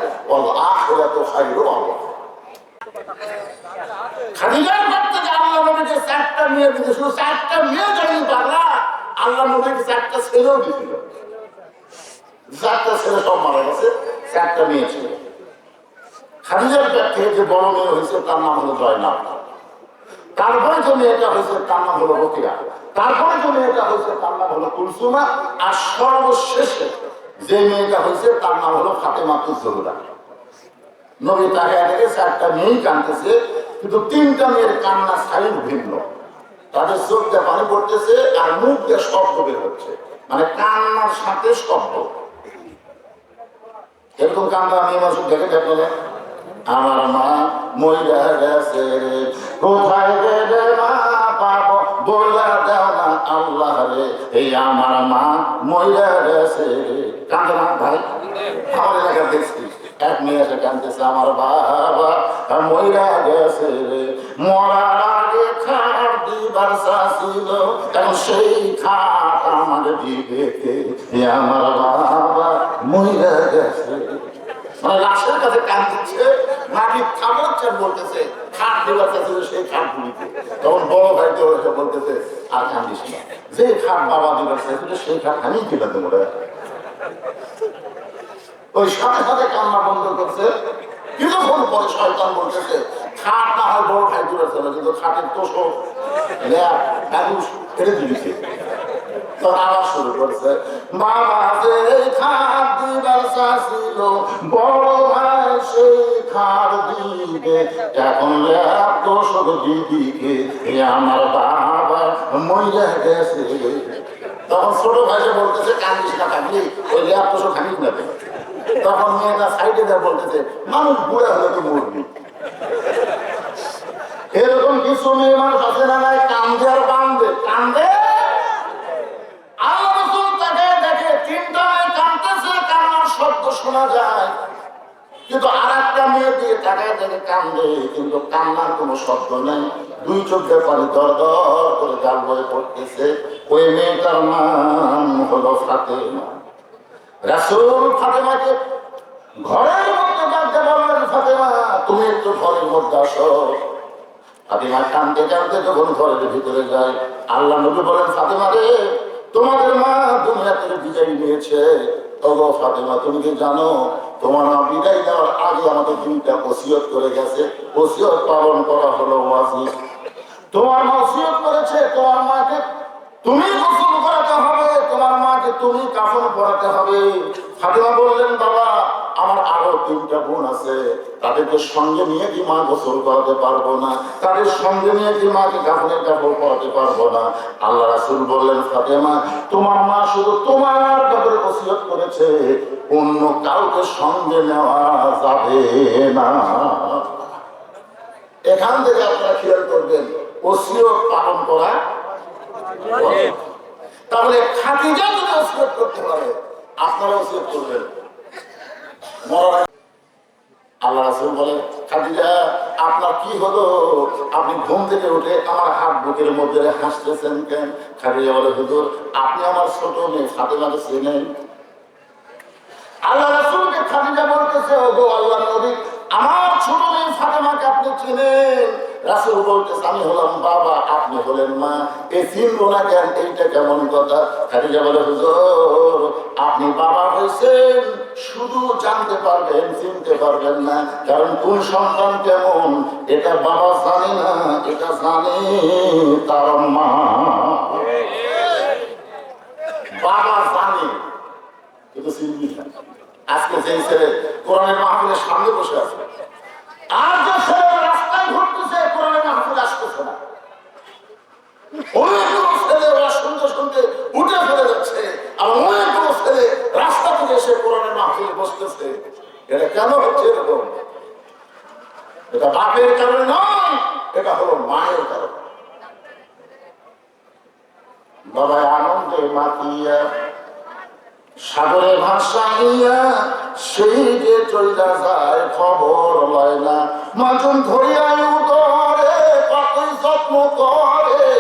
আখিরাতু খায়রু আল্লাহ। খাদিজার করতে যে আল্লাহ নবীকে 4টা মেয়ে দিতে, শুধু 4টা মেয়ে যায়নি পাগলা, আল্লাহ নবীকে 4টা ছেলেও দিয়েছিল। 4টা ছেলে সব মারা গেছে, 4টা মেয়ে ছিল। খাদিজার পেট থেকে যে বড় মেয়ে হয়েছে তার নাম হলো জয়নাব, তারপরে যে মেয়েটা হয়েছে তার নাম হলো রোকেয়া, তারপরে যে মেয়েটা হয়েছে তার নাম হলো কুলসুমা, আর সর্বশেষে যে মেয়েটা হয়েছে তার নাম হলো ফাতেমাতুজ জোহরা। নবী তাকে দেখে 4টা মেয়েই কাঁদতেছে, কিন্তু 3টা মেয়ের কান্না সাইজ ভিন্ন। তাদের চোখ দিয়ে পানি পড়তেছে আর মুখ দিয়ে শব্দ বের হচ্ছে, মানে কান্নার সাথে শব্দ। এরকম কান্না আমি মাসুক দেখে দেখলে আমার মা মইরা গেছে, কোথায় গেলে মা পাবো বইলা দেও না আল্লাহ রে, এই আমার মা মইরা গেছে। কান্দে না ভাই? আমার এলাকা দেখছি এক মেয়ে এসে কান্দতেছে, আমার বাবা মইরা গেছে, মরার আগে খাট দিবার ছিল, এখন সেই খাট আমার দিবে কে, আমার বাবা মইরা গেছে। মানে লাশের কাছে কান দিচ্ছে, নাকি থামাচ্ছেন বলতেছে খাট দেওয়ার কাছে সেই খাট গুলিতে। তখন বড় ভাই তো বলতেছে আর কান্দিস না, যে খাট বাবা দিবার চাইছিল সেই খাট আমি কিনা দেবো। ওই সাথে সাথে কান্না বন্ধ করছে। কিছুক্ষণ পরে শয়তান বলতেছে খাট না হয় বড় ভাই দূরে চলে, কিন্তু খাটের তোষক ফেলে দিয়েছে। তখন আবার শুরু করছে, বাবা যে খাট দিবার চাইছিল বড় ভাই সেই খাট দিবে, এখন তোষক দিদিকে আমার বাবা মইরা গেছে। তখন ছোট ভাইসে বলতেছে কান্দিস না, কাঁদলি ওই তোষক খানিক নেবে। তখন মেয়েটা সাইডে দেওয়া বলতেছে মানুষ বুড়া হলে তো মরবি। এরকম কিছু মেয়ে মানুষ আছে না নাই, কান্দে আর কান্দে কান্দে। আল্লাহ রাসূল তাকে দেখে 3টা মেয়ে কাঁদতেছে, কান্নার শব্দ শোনা যায়, কিন্তু আর একটা মেয়ে দিয়ে তাকায় দেখে কান্দে, কিন্তু কান্নার কোনো শব্দ নেই। 2 চোখে পানি দর দর করে গাল বয়ে পড়তেছে। ওই মেয়েটার নাম হলো ফাতেমা। রাসূল ফাতেমাকে ঘরের মধ্যে ডাকতে বললেন, ফাতেমা তুমি একটু ঘরের মধ্যে আসো। ফাতেমা কাঁদতে কাঁদতে যখন ঘরের ভিতরে যায়, আল্লাহ নবী বলেন, ফাতেমা রে তোমাদের মা দুনিয়া থেকে বিদায় নিয়েছে। ওগো ফাতেমা তুমি কি জানো তোমার মা বিদায় দেওয়ার আগে আমাদের 2টা ওসিয়ত করে গেছে, ওসিয়ত পালন করা হলো ওয়াজিব। তোমার মা ওসিয়ত করেছে তোমার মাকে তুমি গোসল করাতে হবে, তোমার মাকে তুমি কাফন পরাতে হবে। ফাতেমা বললেন, বাবা আমার আরো 3টা বোন আছে, তাদেরকে সঙ্গে নিয়ে কি মা গোসল করাতে পারবো না, তাদের সঙ্গে নিয়ে কি মাকে কাফনের কাপড় পরাতে পারবো না। আল্লাহ রাসূল বললেন, ফাতেমা তোমার মা শুধু তোমার ব্যাপারে ওসিয়ত করেছে, অন্য কাউকে সঙ্গে নেওয়া যাবে না। এখান থেকে আপনারা খেয়াল করবেন, ওসিয়ত পালন করা। তাহলে খাদিজা যদি ওসিয়ত করতে পারে, আপনারা ওসিয়ত করবেন। আল্লাহ রাসূল বলে, খাদিজা আপনার কি হলো, আপনি ঘুম থেকে উঠে আমার হাত বুকের মধ্যে হাসতেছেন কেন? খাদিজা বলে, হুজুর আপনি আমার ছোট মেয়ে ফাতেমাকে চেনেন? আল্লাহ রাসূলকে খাদিজা বলতেছে, ওগো আল্লাহর নবী আমার ছোট মেয়ে ফাতেমাকে আপনি চেনেন? রাসূল বলতেছে, আমি হলাম বাবা, আপনি হলেন মা, এ চিনবো না কেন? এইটা কেমন কথা? খাদিজা বলে, হুজুর আপনি বাবা হয়েছেন, শুধু জানতে পারবেন চিনতে পারবেন না, কারণ কোন সন্তান কেমন এটা বাবা জানে না, এটা জানে তার মা। বাবা জানে কিন্তু চিনবি না। আজকে যে ছেলে কোরআনের মাহফিলের সামনে বসে আছে, আর যে ছেলে রাস্তায় ঘুরতেছে কোরআনের মাহফিল আসতেছে না, অনেকগুলো ছেলে ওরা শুনতে শুনতে উঠে ফেলে যাচ্ছে, আর অনেকগুলো ছেলে রাস্তা থেকে এসে কোরআনের মাহফিলে বসতেছে। এটা কেন হচ্ছে এরকম? এটা বাপের কারণে নয়, এটা হলো মায়ের কারণে। বাবা আনন্দে মাতিয়া সাগরে ভাসাইয়া সেই যে চইলা যায় খবর লয় না, মাজন ধরিয়ায় উদরে কতই যত্ন করে,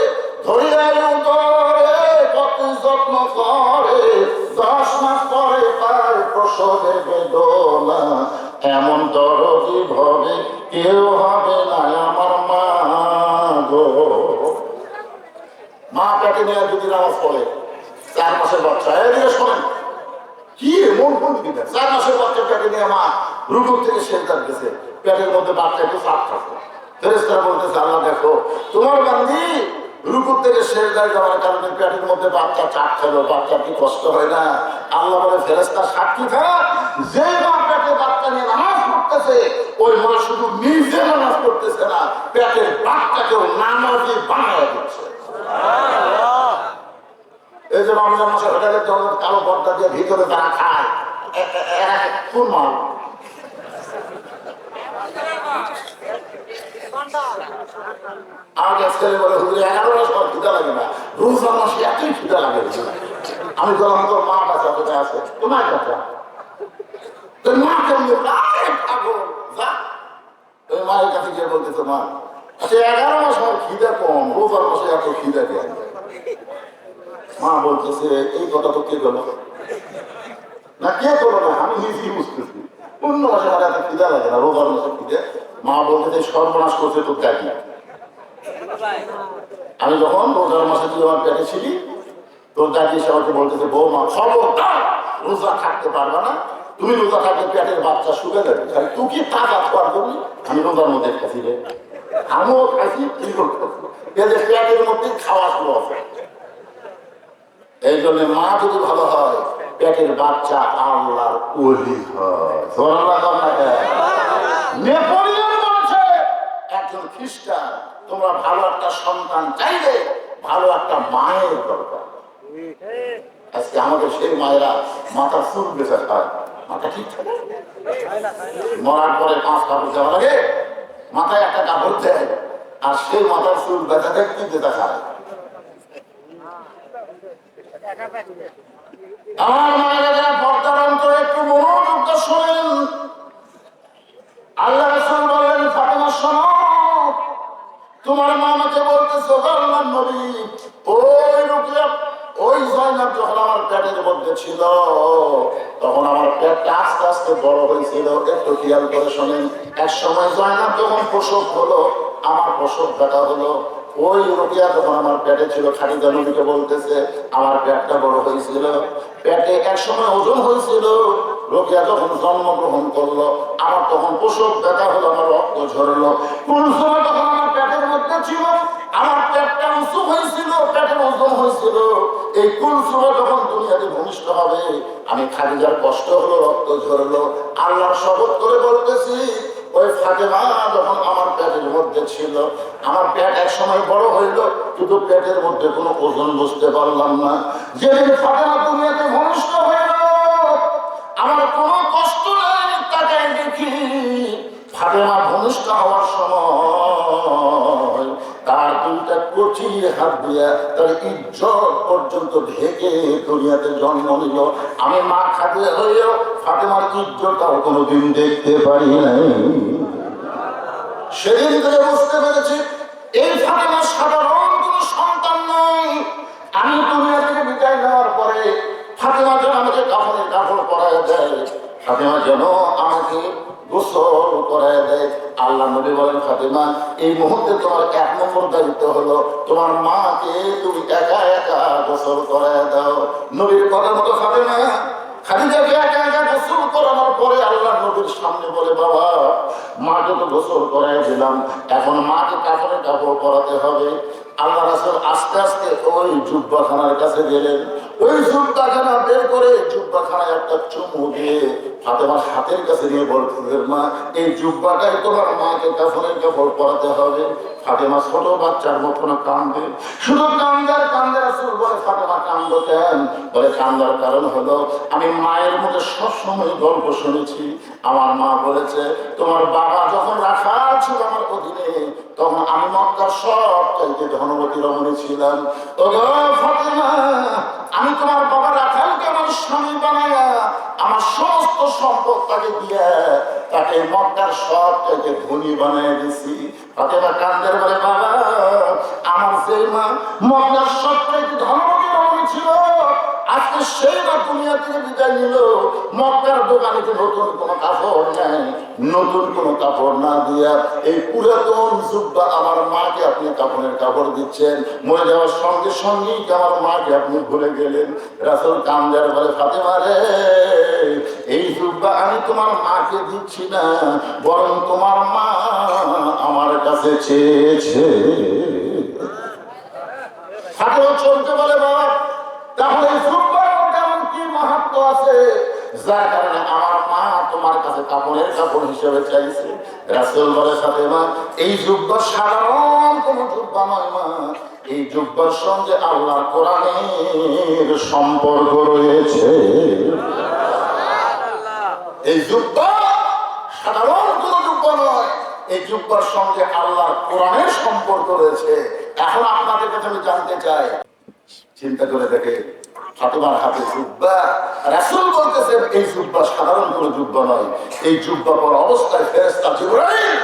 ধরিয়ায় উদরে কতই যত্ন করে, 10 মাস পরে পায় প্রসবে বেদনা, এমন দরদি ভবে কেউ হবে না আমার মা গো। মা পেটে নিয়ে যদি নামাজ পড়ে 4 মাসের বাচ্চা, এদিকে শোনেন কি মন কোন দিকে 4 মাসের বাচ্চা পেটে নিয়ে মা রুকু থেকে সেজদায় গেছে, পেটের মধ্যে বাচ্চা একটু চাপ খাচ্ছে। ফেরেশতারা বলতেছে, আল্লাহ দেখো তোমার বান্দি রুকু থেকে সেজদায় যাওয়ার কারণে পেটের মধ্যে বাচ্চা চাপ খেলো, বাচ্চা কি কষ্ট হয় না? আল্লাহ বলে, ফেরেশতা সাক্ষী থাক, যে মা পেটে বাচ্চা নিয়ে নামাজ পড়তেছে ওই মা শুধু নিজে নামাজ পড়তেছে না, পেটের বাচ্চাকেও নামাজি বানায় দিচ্ছে। এই যে রমজান মাসে হোটেলের জন্য কালো পর্দা দিয়ে ভিতরে তারা খায়, এরা কোন মাল? আমাকে ছেলে বলে, হুজুর 11 মাস পর খিদা লাগে না, রোজার মাসে এতই খিদা লাগে। আমি বললাম, তোর মা বাচ্চা কোথায় আছে? তোমার কথা তোর মা কেমন পাগল, যা ওই মায়ের কাছে গিয়ে বলতেছে, মা আচ্ছা 11 মাস আমার খিদা কম, রোজার মাসে এত খিদা কেন? মা বলতেছে, এই কথা তো কে বলো না, কে বলো না, আমি নিজেই বুঝতেছি। অন্য মাসে আমার এত খিদা লাগে না, রোজার মাসে খিদে। মা বলতেছে, সর্বনাশ করছে তোর দেখি। আমি যখন রোজার মাসে তুই আমার পেটে ছিলি, তোর দাদি এসে আমাকে বলতেছে, বৌমা খবরদার রোজা থাকতে পারবে না, তুমি রোজা থাকলে পেটের বাচ্চা শুকে যাবে, তুই কি তাজা খাওয়ার করবি? আমি রোজার মধ্যে খাচ্ছি রে, আমিও খাইছি, তুই পেটের মধ্যে খাওয়া শুরু আছে। এই জন্য মা যদি ভালো হয়, পেটের বাচ্চা আল্লাহর ওলি হয়। নেপোলিয়ন বলছে, একজন খ্রিস্টান, তোমরা ভালো একটা সন্তান চাইলে ভালো একটা মায়ের দরকার। আজকে আমাদের সেই মায়েরা মাথা চুল বেঁচে খায়, মাথা ঠিক থাকে, মরার পরে 5 কাপড় দেওয়া লাগে, মাথায় একটা কাপড় দেয়, আর সেই মাথার চুল বেঁচে দেয় কি বেঁচে খায়। আমার মায়েরা যারা পর্দার অন্তরে একটু মনোযোগ দিয়ে শোনেন, আল্লাহ রাসূল বলেন, ফাতেমা শোনো, তোমার মা আমাকে বলতেছে, আল্লাহর নবী, ওই রুকিয়া, ওই জয়নাব যখন আমার পেটের মধ্যে ছিল তখন আমার পেটটা আস্তে আস্তে বড় হয়েছিল। একটু খেয়াল করে শোনেন, এক সময় জয়নাব যখন প্রসব হলো, আমার প্রসব ব্যথা হলো, ওই রুকিয়া যখন আমার পেটে ছিল, খাদিজা নবীকে বলতেছে, আমার পেটটা বড় হয়েছিল, পেটে এক সময় ওজন হয়েছিল। রুকিয়া যখন জন্মগ্রহণ করলো, আমার তখন প্রসব ব্যথা হলো, আমার রক্ত ঝরলো। কোন সময় তখন আমার পেটের মধ্যে ছিল, আমার পেটটা উঁচু হয়েছিল, পেটের ওজন হয়েছিল। এই কুলসুমা যখন দুনিয়াতে ভূমিষ্ঠ হবে, আমি খাদিজার কষ্ট হলো, রক্ত ঝরলো। আল্লাহর শপথ করে বলতেছি, ওই ফাতেমা যখন আমার পেটের মধ্যে ছিল, আমার পেট এক সময় বড় হইল, কিন্তু পেটের মধ্যে কোনো ওজন বুঝতে পারলাম না। যেদিন ফাতেমা দুনিয়াতে ভূমিষ্ঠ হইল, আমার কোনো কষ্ট নেই, তাকে দেখি ফাতেমা ভূমিষ্ঠ হওয়ার সময় তার 2টা কচি হাত দিয়া তার ইজ্জত পর্যন্ত ঢেকে দুনিয়াতে জন্ম নিল। আমি মা খাদিজা হইলেও ফাতেমার ইজ্জতটাও কোনোদিন দেখতে পারি নাই। সেদিন থেকে বুঝতে পেরেছি, এই ফাতেমা সাধারণ কোনো সন্তান নয়। আমি দুনিয়া থেকে বিদায় নেওয়ার পরে ফাতেমা যেন আমাকে কাফনের কাপড় পরায় দেয়, ফাতেমা যেন আমাকে গোসল করায় দেয়। আল্লাহ নবী বলেন, ফাতেমা এই মুহূর্তে তোমার 1 নম্বর দায়িত্ব হলো তোমার মাকে তুমি একা একা গোসল করায় দাও। নবীর কথা মতো ফাতেমা খাদিজাকে একা একা গোসল করানোর পরে আল্লাহ নবীর সামনে বলে, বাবা মাকে তো গোসল করাই দিলাম, এখন মাকে কাপড়ে কাপড় পরাতে হবে। আল্লাহ রাসূল আস্তে আস্তে ওই জুব্বাখানার কাছে গেলেন, ওই জুব্বাখানা বের করে জুব্বাখানায় একটা চুমু দিয়ে ফাতেমার হাতের কাছে নিয়ে বলতেছেন, মা এই জুব্বাটাই তোমার মাকে কাফনের কাপড় পরাতে হবে। ফাতেমা ছোট বাচ্চার মতন কান্দে, শুধু কান্দার কান্দে। রাসূল বলে, ফাতেমা কান্দো কেন? বলে, কান্দার কারণ হলো আমি মায়ের মুখে সবসময় গল্প শুনেছি। আমার মা বলেছে, তোমার বাবা যখন রাখাল ছিল আমার অধীনে, তখন আমি মক্কার সব চাইতে ধনবতী রমণী ছিলাম। ওগো ফাতেমা, আমি তোমার বাবা রাখালকে আমার স্বামী বানায়া আমার সমস্ত সম্পদ তাকে দিয়ে তাকে মক্কার সব চাইতে ধনী বানিয়ে দিছি। ফাতেমা কান্দের বলে, বাবা আমার সেই মা মক্কার সব চাইতে ধনবতী রমণী ছিল, আজকে সেই মা দুনিয়া থেকে বিদায় নিল। মক্কার দোকানে নতুন কোনো কাপড় নেই, নতুন কোনো কাপড় না দিয়া এই পুরাতন জুব্বা আমার মাকে আপনি কাপড়ের কাপড় দিচ্ছেন। মরে যাওয়ার সঙ্গে সঙ্গেই আমার মাকে আপনি ভুলে গেলেন। রাসূল কান্দার বলে, ফাতেমা রে এই জুব্বা জুব্বা আমি তোমার মাকে দিচ্ছি না, বরং তোমার মা আমার কাছে চেয়েছে। ফাতেমা চলতে বলে বাবা, তাহলে জুব্বার মধ্যে এমন কি মাহাত্ম আছে যার কারণে আমার মা তোমার কাছে কাপড়ের কাপড় হিসেবে চাইছে? রাসূল বলে, ফাতেমা এই জুব্বা সাধারণ কোন জুব্বা নয় মা, এই জুব্বার সঙ্গে আল্লাহর কোরআনের সম্পর্ক রয়েছে। এই জুব্বা সাধারণ কোন জুব্বা নয়, এই জুব্বার সঙ্গে আল্লাহর কোরআনের সম্পর্ক রয়েছে। এখন আপনাদের কাছে আমি জানতে চাই, চিন্তা করে দেখে ফাতেমার হাতে জুব্বা, রাসূল বলতেছেন এই জুব্বা সাধারণ কোন জুব্বা নয়, এই জুব্বা পরা অবস্থায় ফেরেশতা জিবরাইল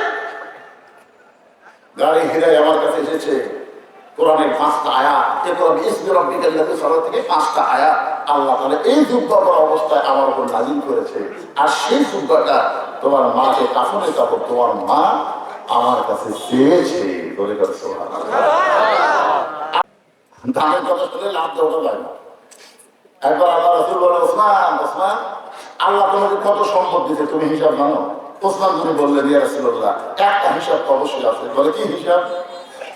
গাড়ি হিরায় আমার কাছে এসেছে। কোরআনের 5টা আয়াত, এরপর ইসমি রাব্বিকাল লাযী সালা থেকে 5টা আয়াত আল্লাহ তাআলা এই জুব্বা পরা অবস্থায় আমার উপর নাযিল করেছে। আর সেই জুব্বাটা তোমার মাকে কাফনের কাপড় তোমার মা আমার কাছে চেয়েছে। বলে করে সুবহানাল্লাহ। ধানের কথা শুনে লাভ দেওয়া যায় না। একবার আল্লাহ রাসূল বলে, ওসমান ওসমান আল্লাহ তোমাকে কত সম্পদ দিয়েছে তুমি হিসাব জানো? ওসমান তুমি বললেন, ইয়া রাসূলুল্লাহ একটা হিসাব তো অবশ্যই আছে। বলে, কি হিসাব?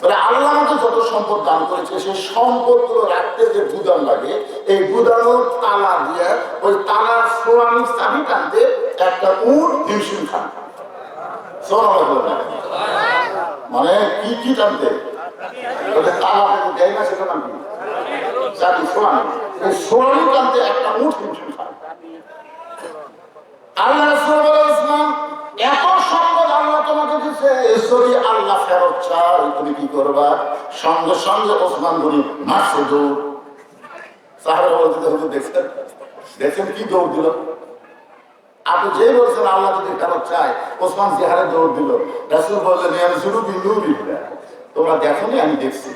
বলে, আল্লাহ আমাকে যত সম্পদ দান করেছে সেই সম্পদগুলো রাখতে যে গুদাম লাগে, এই গুদামের তালা দিয়ে ওই তালার সোনালি চাবি টানতে একটা উট হিমশিম খান। মানে কি কি টানতে তালা দেয় না, সেটা নাম কি? চাবি সোনালি, এই সোনালি টানতে একটা উট হিমশিম খান। আল্লাহ রাসূল বলে, ওসমান এত সম্পদ আল্লাহ তোমাকে দিচ্ছে, যদি আল্লাহ ফেরত চায় তুমি কি করবা? সঙ্গে সঙ্গে ওসমান গনি মারছে দৌড়। সাহাবারা বলতে হুজুর দেখছেন দেখছেন কি দৌড় দিল? আপনি যে বলছেন আল্লাহ যদি ফেরত চায়, ওসমান জিহারে দৌড় দিল। রাসূল বললেন, আমি শুরু বিন্দুবিল্লাহ, তোমরা দেখোনি আমি দেখছি,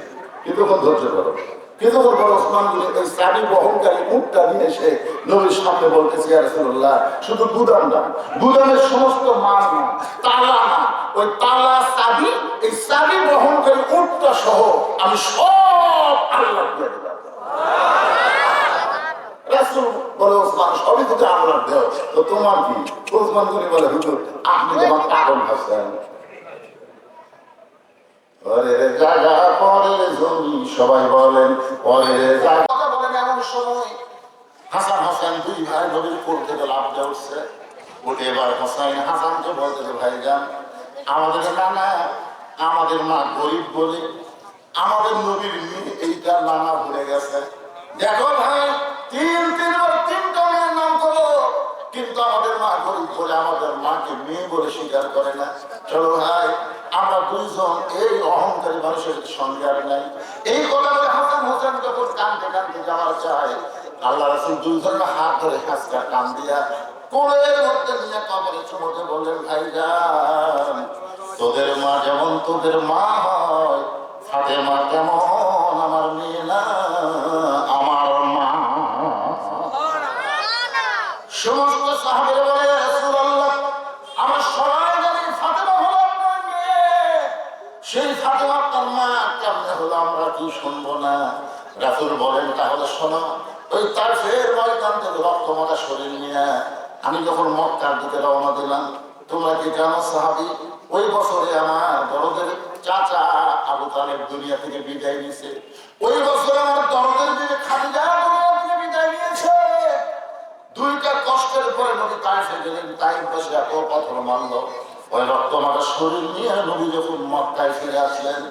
কিছুক্ষণ ধৈর্য ধরো। কিছুক্ষণ পর ওসমান গনি ওই চাবি বহনকারী উটটা নিয়ে এসে নবীর সামনে বলতেছে, ইয়া রাসূলুল্লাহ শুধু গুদাম না, গুদামের সমস্ত মাল না, তালা না, ওই তালা চাবি, এই চাবি বহনকারী উটটা সহ আমি সব আল্লাহ দিয়ে দিলাম। রাসূল বলে, ওসমান সবই যদি আল্লাহ দেও তো তোমার কি? ওসমান গনি বলে, হুজুর আপনি যখন পাগল হাসেন, সবাই বলেন কথা বলেন। এমন সময় হাসান হোসেন দুই ভাই নবীর কোল থেকে লাফ দিয়ে উঠছে। উঠে এবার হোসেন হাসানকে বলতেছে, ভাইজান আমাদের নানা আমাদের মা গরিব বলে আমাদের নবীর মেয়ে এইটা নানা ভুলে গেছে। দেখো ভাই তিনবার 3টা মেয়ের নাম করো, কিন্তু আমাদের মা গরিব বলে আমাদের মাকে মেয়ে বলে স্বীকার করে না। চলো ভাই আমরা দুইজন এই অহংকারী মানুষের সঙ্গে আর নাই। এই কথা বলে হাসান হোসেন যখন কান্দতে কান্দতে যাওয়ার চায়, আল্লাহ রাসূল দুইজনের হাত ধরে হাসকা কান দিয়া কোলের মধ্যে নিয়ে কবরে চুমুতে বললেন, ভাইজান তোদের মা যেমন তোদের মা হয়, ফাতেমা তেমন আমার মেয়ে না, আমার মা। সমস্ত সাহাবীরা বলে, ইয়া রাসূলুল্লাহ আমার সবাই জানি ফাতেমা হলো আপনার মেয়ে, সেই ফাতেমা আপনার মা কেমনে হলো আমরা কি শুনবো না? রাসূল বলেন, তাহলে শোনো, ওই তায়েফের ময়দান থেকে রক্তমাখা শরীর নিয়ে আমি যখন মক্কার দিকে রওনা দিলাম, তোমরা কি জানো সাহাবী, ওই বছরে আমার দরদের চাচা আবু তালেব দুনিয়া থেকে বিদায় নিয়েছে। ওই বছরে আমার দরদের দিকে খাদিজা দুনিয়া থেকে বিদায় নিয়েছে। দুইটা কষ্টের পরে নবী তায়েফে গেলেন, তায়েফ বসে এত পাথর মারল, ওই রক্তমাখা শরীর নিয়ে নবী যখন মক্কায় ফিরে আসলেন,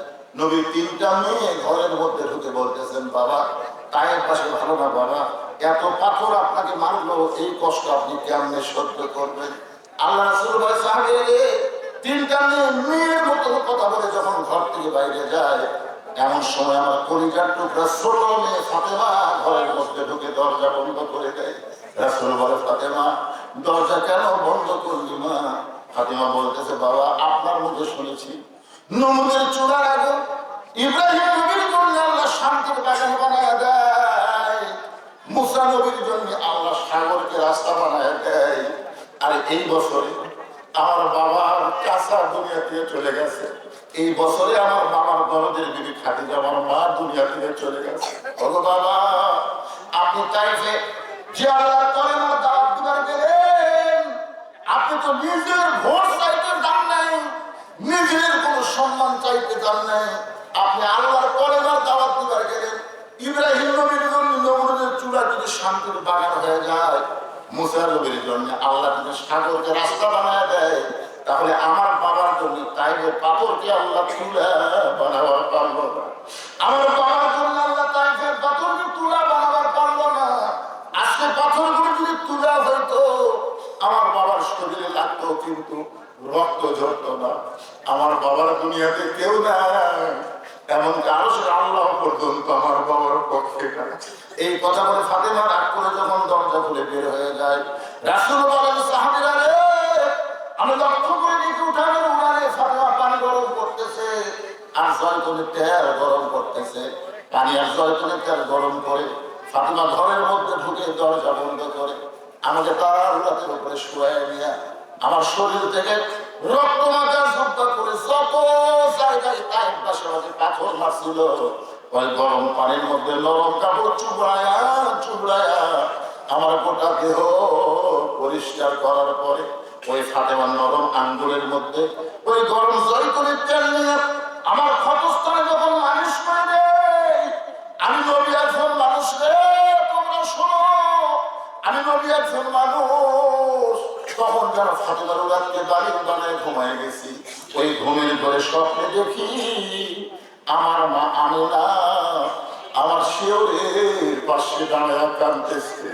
নবীর 3টা মেয়ে ঘরের মধ্যে ঢুকে বলতেছেন, বাবা তায়েফ পাশে ভালো না বাবা, এত পাথর আপনাকে মারলো, এই কষ্ট আপনি কেমনে সহ্য করবেন? আল্লাহ রাসূল বলে, সাহাবী 3টা মেয়ের মতো কথা বলে যখন ঘর থেকে বাইরে যায়, এমন সময় আমার কলিজার টুকরা ছোট মেয়ে ফাতেমা ঘরের মধ্যে ঢুকে দরজা বন্ধ করে দেয়। রাসূল বলে, ফাতেমা দরজা কেন বন্ধ করলি মা? ফাতেমা বলতেছে, বাবা আপনার মুখে শুনেছি নমরুদের চূড়ার আগুন ইব্রাহিম নবীর জন্য আল্লাহ শান্তির বাগান বানায় দেয়, মুসা নবীর জন্য আল্লাহ সাগরকে রাস্তা বানায় দেয়, আর এই বছরে আমার বাবার চাচা দুনিয়া থেকে চলে গেছে, এই বছরে আমার বাবার দরদের বিবি খাদিজা আমার মা দুনিয়া থেকে চলে গেছে। ওগো বাবা আপনি তাইফে যে আল্লাহর কলেমার দাওয়াত দিবার গেলেন, আপনি তো নিজের ভোট চাইতে যান নাই, নিজের কোন সম্মান চাইতে যান নাই, আপনি আল্লাহর কলেমার দাওয়াত দিবার গেলেন। ইব্রাহিম নবীর জন্য নমরুদের চূড়া যদি শান্তির বাগান হয়ে যায়, মুসা নবীর জন্য আল্লাহ যদি সাগরকে রাস্তা বানায় দেয়, তাহলে আমার বাবার জন্য তাইফের পাথরকে আল্লাহ চূড়া বানাবার পারলো না। আমার বাবার জন্য আল্লাহ তাইফের পাথরকে চূড়া বানাবার পারলো না। আজকে পাথরগুলো যদি তুলা হইতো, আমার বাবার শরীরে লাগতো, কিন্তু রক্ত ঝরতো না। আমার বাবার দুনিয়াতে কেউ নাই, এমনকি আরশের আল্লাহ পর্যন্ত আমার বাবার পক্ষে না। এই কথা বলে ফাতেমা রাগ করে যখন দরজা খুলে বের হয়ে যায়, রাসূল বলেন, সাহাবীরা রে, আমি লক্ষ্য করে দেখি উঠানের উনানে ফাতেমা পানি গরম করতেছে আর জয়তুনের তেল গরম করতেছে। পানি আর জয়তুনের তেল গরম করে ফাতেমা ঘরের মধ্যে ঢুকে দরজা বন্ধ করে আমাকে তার রাতের উপরে শুয়ে নিয়ে আমার শরীর থেকে রক্ত মাখা জুব্বা করে যত জায়গায় তাইফ বাসী পাথর মারছিল, ওই গরম পানির মধ্যে নরম কাপড় চুবড়ায়া চুবড়ায়া আমার গোটা দেহ পরিষ্কার করার পরে ওই ফাতেমার নরম আঙ্গুলের মধ্যে ওই গরম জয়তুনের তেল নিয়ে আমার ক্ষতস্থানে যখন মালিশ করে দেয়, আমি নবী একজন মানুষ রে, তোমরা শোনো, আমি নবী একজন মানুষ। তখন যারা ফাতেমার রাতকে বাড়ি বানায় ঘুমায় গেছি, ওই ঘুমের ঘরে স্বপ্নে দেখি আমার মা আমিনা আমার শিওরের পাশে দাঁড়ায় কাঁদতেছে।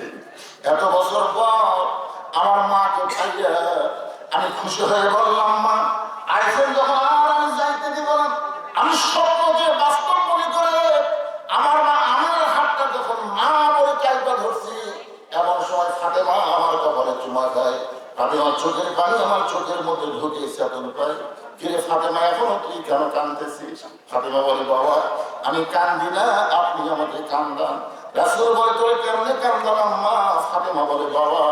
এত বছর পর আমার মাকে খাইয়া আমি খুশি হয়ে বললাম, মা আইসেন যখন আর আমি যাইতে দিব না। আমি স্বপ্নকে বাস্তব মনে করে আমার মা আমিনার হাতটা যখন মা বলে চাইটা ধরছি, এমন সময় ফাতেমা আমার কপালে চুমা খায়। ফাতেমার চোখের পানি আমার চোখের মধ্যে ঢুকেছে। এত পায় ফিরে ফাতেমা, এখনো তুই কেন কাঁদতেছিস? ফাতেমা বলে, বাবা আমি কান্দি না, আপনি আমাকে কান্দান। রাসূল বলে, তোরে কেমনে কান্দালাম মা? ফাতেমা বলে, বাবা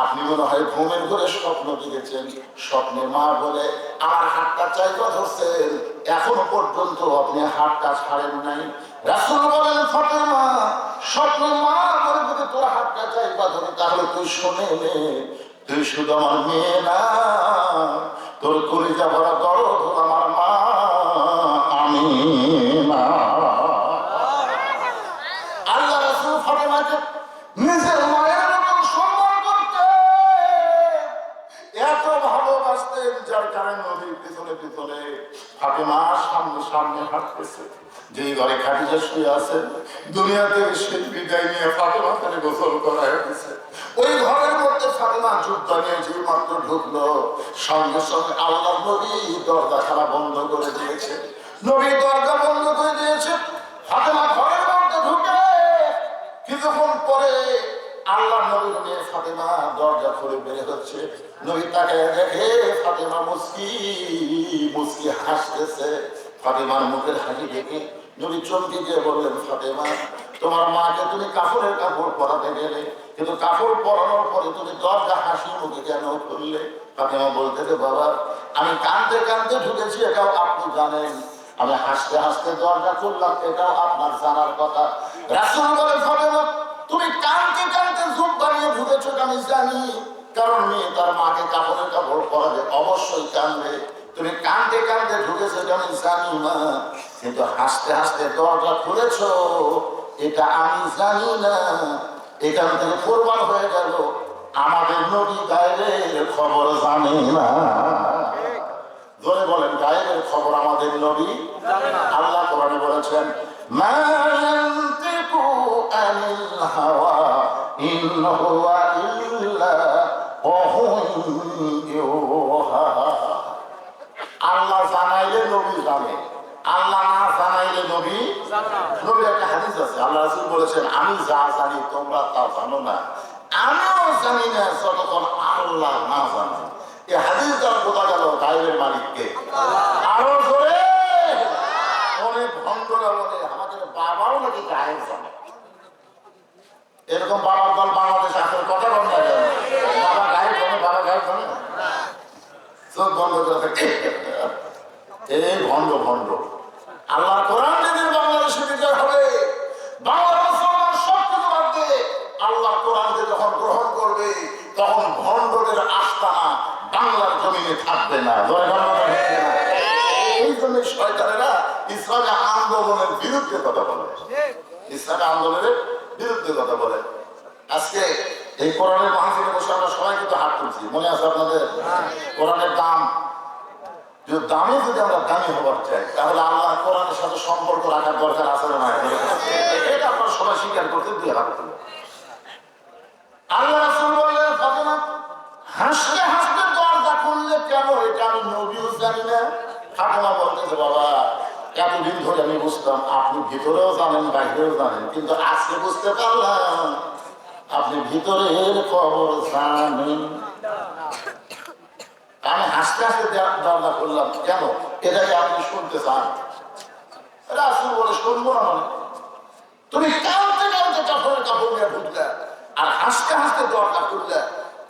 আপনি মনে হয় ঘুমের ঘরে স্বপ্ন দেখেছেন, স্বপ্নে মা বলে আমার হাতটা চাইবা ধরছেন, এখনো পর্যন্ত আপনি হাতটা ছাড়েন নাই। রাসূল বলেন, ফাতেমা স্বপ্নে মা বলে যদি তোর হাতটা চাইবা ধরে, তাহলে তুই শোনে নে, তুই শুধু আমার মেয়ে না, তোর কলিজা ভরা দরদ আমার মা আমিনা। আল্লাহ রাসূল ফাতেমাকে নিজের মায়ের মতো সম্মান করতে, এত ভালোবাসতেন, যার কারণে নবীর পিছনে পিছনে ফাতেমা সামনে সামনে হাঁটতেছে। যে ঘরে খাদিজা শুয়ে আছে, দুনিয়া থেকে সেই বিদায় নিয়ে ফাতেমা তাকে গোসল করায় দিছে। ওই ঘরের মধ্যে ফাতেমা যুদ্ধ নিয়ে যে মাত্র ঢুকলো, সঙ্গে সঙ্গে আল্লাহ নবী দরজা খানা বন্ধ করে দিয়েছে। নবী দরজা বন্ধ করে দিয়েছে, ফাতেমা ঘরের মধ্যে ঢুকে কিছুক্ষণ পরে আল্লাহ নবীর মেয়ে ফাতেমা দরজা খুলে বের হচ্ছে। নবী তাকে দেখে ফাতেমা মুস্কি মুস্কি হাসতেছে। ফাতেমার মুখের হাসি দেখে নবী চমকে দিয়ে বললেন, ফাতেমা তোমার মাকে তুমি কাপড়ের কাপড় পরাতে গেলে, কিন্তু কাপড় পরানোর পরে তুমি দরজা হাসি মুখে কেন করলে? ফাতেমা বলতেছে, বাবা আমি কাঁদতে কাঁদতে ঢুকেছি, এটাও আপনি জানেন, আমি হাসতে হাসতে দরজা খুললাম, এটাও আপনার জানার কথা। রাসূল বলে, ফাতেমা তুমি কাঁদতে কাঁদতে চুপ বানিয়ে ঢুকেছো আমি জানি, কারণ মেয়ে তার মাকে কাপড়ের কাপড় পরাবে অবশ্যই কাঁদবে। তুমি কাঁদতে কাঁদতে ঢুকেছো আমি জানি মা, কিন্তু হাসতে হাসতে দরজা খুলেছো এটা আমি জানি না। এখান থেকে প্রমাণ হয়ে গেল আমাদের নবী গায়েবের খবর জানে না। ধরে বলেন, গায়েবের খবর আমাদের নবী জানে না। আল্লাহ কোরআনে বলেছেন, মা ইয়ানতিকু আনিল হাওয়া ইন হুয়া ইল্লা ওয়াহুয়ুন ইউহা। আল্লাহ জানাইলে নবী জানে, আল্লাহ না জানাইলে নবী জানে না। নবীর একটা হাদিস আছে, আল্লাহ রাসূল বলেছেন, আমি যা জানি তোমরা তা জানো না, আমিও জানি না যতক্ষণ আল্লাহ না জানে। এই হাদিস দ্বারা বোঝা গেল গায়েবের মালিককে। আরো জোরে অনেক ভণ্ডরা বলে আমাদের বাবাও নাকি গায়েব জানে। এরকম বাবার দল বাংলাদেশ আসলে কথা বন্ধ হয়ে যাবে। বাবা গায়েব জানে, বাবা গায়েব জানে না, চোখ বন্ধ করে থাকে। এই ভণ্ড ভণ্ড। আল্লাহ কোরআন যেদিন বাংলাদেশে বিজয় হবে, বাংলা মুসলমান সব কিছু বাদ দিয়ে আল্লাহ কোরআনকে যখন গ্রহণ করবে, তখন ভণ্ডদের আস্তানা বাংলার জমিনে থাকবে না। এই জন্য শয়তানেরা ইসলামী আন্দোলনের বিরুদ্ধে কথা বলে, ইসলামী আন্দোলনের বিরুদ্ধে কথা বলে। আজকে এই কোরআনের মাহফিলে বসে আমরা সবাই কিন্তু হাত তুলছি, মনে আছে আপনাদের? কোরআনের দাম দামে যদি আমরা দামি হবার চাই তাহলে আল্লাহ কোরআনের সাথে সম্পর্ক রাখার দরকার আছে না? এটা আপনারা সবাই স্বীকার করতে দিয়ে হাত তুলে। আল্লাহ রাসূল বললেন, ফাতেমা হাসতে হাসতে দরজা খুললে কেন? এটা আমি নবীও জানি না। ফাতেমা বলতেছে, বাবা এতদিন ধরে আমি বুঝতাম আপনি ভিতরেও জানেন বাইরেও জানেন, কিন্তু আজকে বুঝতে পারলাম আপনি ভিতরের খবর জানেন। আমি হাসতে হাসতে দরজা করলাম কেন? এটাকে আপনি শুনতে চান? রাসূল বলে, শুনবো না মানে? তুমি কাঁদতে কাঁদতে কাপড়ের কাপড় নিয়ে ঢুকলে আর হাসতে হাসতে দরজা করলে,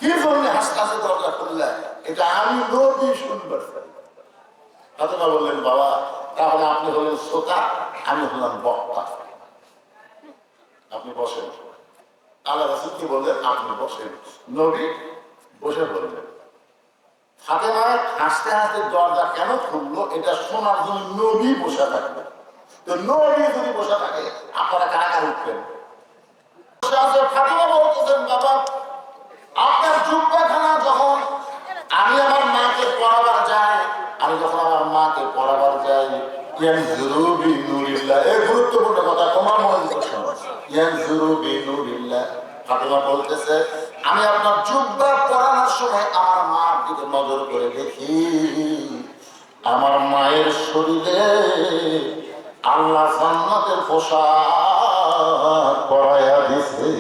কি জন্য হাসতে হাসতে দরজা করলে? এটা আমি নবী শুনবার চাই। ফাতেমা বললেন, বাবা তাহলে আপনি হলেন শ্রোতা, আমি হলাম বক্তা। আপনি বসেন। আল্লাহ রাসূল কি বললেন? আপনি বসেন। নবী বসে বললেন। ফাতেমা হাসতে হাসতে দরজা কেন খুললো এটা শোনার জন্য নবী বসে থাকবে। তো নবী যদি বসে থাকে আপনারা কারা কারা উঠবেন? ফাতেমা বলতেছেন, বাবা আপনার জুব্বাখানা যখন আমি আমার মাকে পড়াবার যাই, আমি যখন আমার মাকে পড়াবার যাই, গুরুত্বপূর্ণ কথা তোমার মনে ফাতেমা বলতেছে, আমি আপনার জুব্বা পড়ানোর সময় আমার মার দিকে নজর করে দেখি আমার মায়ের শরীরে আল্লাহ জান্নাতের পোশাক পরাইয়া দিছে।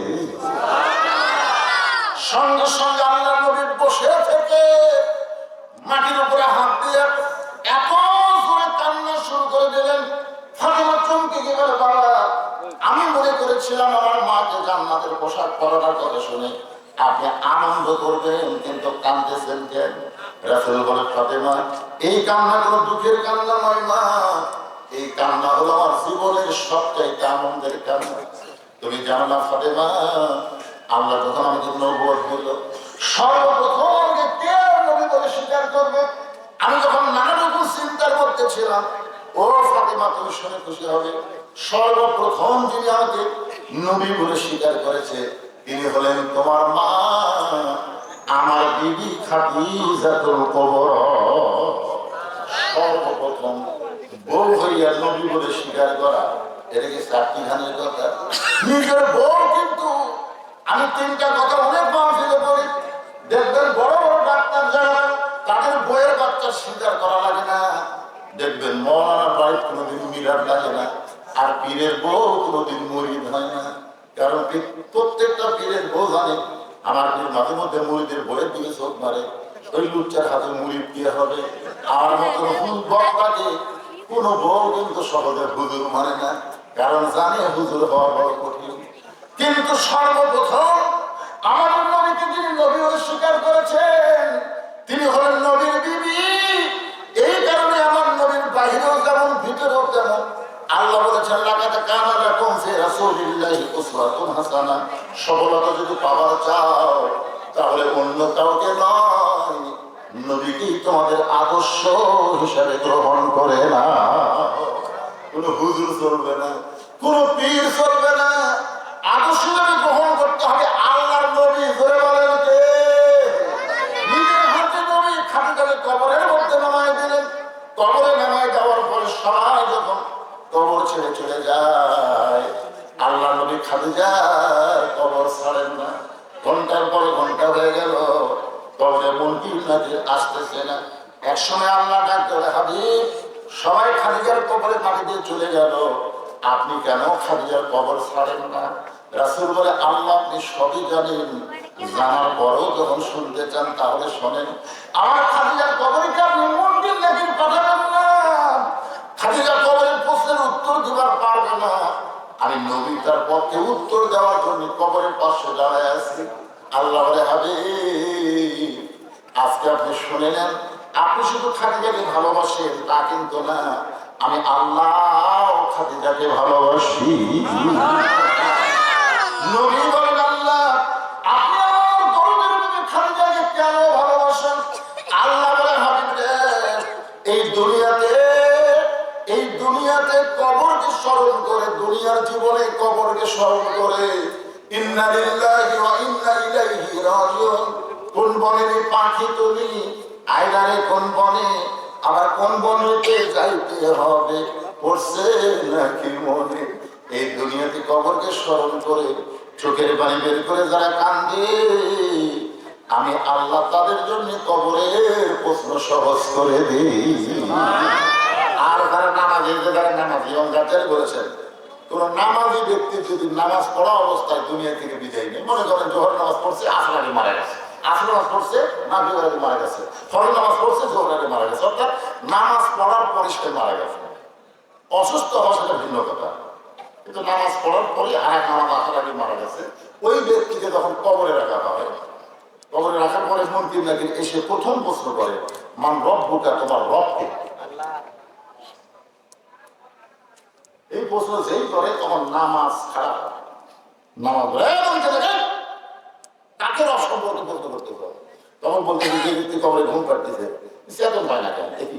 সঙ্গে সঙ্গে আল্লাহ নবী বসে থেকে মাটির উপরে হাত দিয়ে এত জোরে কান্না শুরু করে দিলেন। ফাতেমা চমকে গেল, বাবা আমি মনে করেছিলাম আমার মাকে জান্নাতের পোশাক পরানোর কথা শুনে আপনি আনন্দ করবেন, কিন্তু কাঁদতেছেন কেন? রাসূল বলে, ফাতেমা এই কান্না কোনো দুঃখের কান্না নয় মা, এই কান্না হলো আমার জীবনের সবচাইতে আনন্দের কান্না। তুমি জানো না ফাতেমা, আল্লাহ যখন আমাকে নবুয়ত দিল সর্বপ্রথম কে নবী বলে স্বীকার করবে? আমি যখন নানা রকম চিন্তার মধ্যে ছিলাম, ও ফাতেমা তুমি শুনে খুশি হবে, সর্বপ্রথম যিনি আমাকে নবী বলে স্বীকার করেছে তিনি হলেন তোমার মা, আমার বিবি খাদিজাতুল কুবরা। সর্বপ্রথম বউ হইয়া নবী বলে স্বীকার করা, এটা কি চারটিখানের কথা? নিজের বউ কিন্তু আমি তিনটা কথা অনেক মাহফিলে বলি, দেখবেন বড় বড় ডাক্তার যারা তাদের বইয়ের বাচ্চা স্বীকার করা লাগে না, দেখবেন মৌলানার বাড়ি কোনোদিন মিলার লাগে না, আর পীরের বউ কোনোদিন মরিদ হয় না। কারণ প্রত্যেকটা পীরের বউ জানে আমার পীর মাঝে মধ্যে মরিদের বইয়ের দিকে চোখ মারে, ওই লুচ্চার হাতে মরিদ দিয়ে হবে। আমার মতন বক্তাকে কোনো বউ কিন্তু সহজে হুজুর মানে না, কারণ জানে হুজুর হওয়া বড় কঠিন। কিন্তু সর্বপ্রথম আমাদের নবীকে যিনি নবী বলে স্বীকার করেছেন তিনি হলেন নবীর বিবি। এই কারণে আমার নবীর বাহিরেও যেমন ভিতরেও তেমন আল্লাহ বলেছেন, লাকাদ কানা লাকুম ফি রাসূলিল্লাহি উসওয়াতুন হাসানাহ। সফলতা যদি পাবার চাও তাহলে অন্য কাউকে নয়, নবীকেই তোমাদের আদর্শ হিসাবে গ্রহণ করে না। কোন হুজুর চলবে না, কোন পীর চলবে না, আদর্শ গ্রহণ করতে হবে আল্লাহর নবী। ধরে বলেন কে? নিজের হাতে নবী খাদিজাকে কবরের মধ্যে নামায় দিলেন। কবরে নামায় যাওয়ার পরে সবাই যখন কবর ছেড়ে চলে যায়, আল্লাহ নবী খাদিজার কবর ছাড়েন না। ঘন্টার পর ঘন্টা হয়ে গেল, কবরে মুনকির নাকির আসতেছে না। একসময় আল্লাহ ডাক করে, হাবিব সবাই খাদিজার কবরে মাটি দিয়ে চলে গেল, আপনি কেন খাদিজার কবর ছাড়েন না? রাসূল বলে, আল্লাহ আপনি সবই জানেন, জানার পরও যখন শুনতে চান তাহলে শোনেন। আমার খাদিজার কবরকে আপনি মুনকির নাকির পাঠাবেন না। খাদিজার কবরের প্রশ্নের উত্তর দিবার পারবে না। আমি নবী তার পক্ষে উত্তর দেওয়ার জন্য কবরের পাশে দাঁড়ায় আছি। আল্লাহ বলে, হাবিব আজকে আপনি শুনে নেন, আপনি শুধু খাদিজাকে ভালোবাসেন তা কিন্তু না, আমি আল্লাহ খাদিজাকে ভালোবাসি। নবী বলেন, আল্লাহ আপনি আমার দরদের নবী খাদিজাকে কেন ভালোবাসেন? এই দুনিয়াতে কবরকে স্মরণ করে, দুনিয়ার জীবনে কবরকে স্মরণ করে ইন্না লিল্লাহি ওয়া ইন্না ইলাইহি রাজিউন। কোন বনের পাখি তুমি, আয়নারে কোন বনে, আবার কোন বনেতে যাইতে হবে পড়ছে নাকি মনে। এই দুনিয়াতে কবরকে স্মরণ করে চোখের পানি বের করে যারা কান্দে, আমি আল্লাহ তাদের জন্য কবরের প্রশ্ন সহজ করে দিই। আর যারা নামাজি, বলেছেন কোন নামাজি ব্যক্তি যদি নামাজ পড়া অবস্থায় দুনিয়া থেকে বিদায় নেই, মনে করেন জোহর নামাজ পড়ছে আসর আগে মারা গেছে, আসর নামাজ পড়ছে মাগরিবের আগে মারা গেছে, ফজর নামাজ পড়ছে জোহর আগে মারা গেছে, অর্থাৎ নামাজ পড়ার পরে সে মারা গেছে। অসুস্থ হওয়া সেটা ভিন্ন কথা, কিন্তু নামাজ পড়ার পরে আর এক নামাজ আসর আগে মারা গেছে, ওই ব্যক্তিকে যখন কবরে রাখা হয়, কবরে রাখার পরে মন্ত্রী নাকি এসে প্রথম প্রশ্ন করে মান রব্বুকা, তোমার রবকে। এই প্রশ্ন যেই করে তখন নামাজ খারাপ, নামাজ কাকে রব সম্পর্কে প্রশ্ন করতে হবে, তখন বলতে যে ব্যক্তি কবরে ঘুম পাড়তেছে চেতন পায় না কেন দেখি,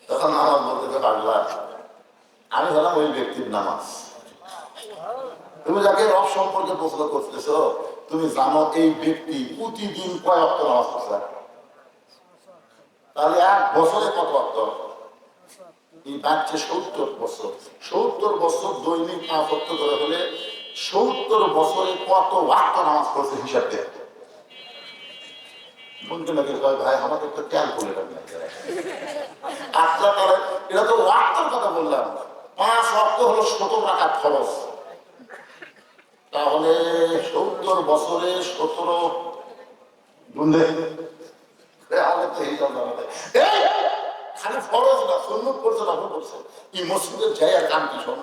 তখন নামাজ বলতে পারলা আমি হলাম ওই ব্যক্তির নামাজ। তুমি যাকে রব সম্পর্কে প্রশ্ন করতেছ তুমি জানো এই ব্যক্তি প্রতিদিন কয় ওয়াক্ত নামাজ পড়ছে? তাহলে এক বছরে কত ওয়াক্ত? এই বাচ্চা 70 বছর, 70 বছর দৈনিক 5 ওয়াক্ত করে হলে 70 বছরে কত ওয়াক্ত নামাজ পড়ছে হিসাব দেয়। বলতে লাগে ভাই আমাকে তো ক্যালকুলেটর নাই, আচ্ছা তাহলে এটা তো ওয়াক্তের কথা বললাম, 5 ওয়াক্ত হলো 70 রাকাত ফরজ, তাহলে 70 বছরে 17 গুণে খালি ফরজ না সুন্নত করছে না করছে কি মসজিদের যাই আর কাম কি শোন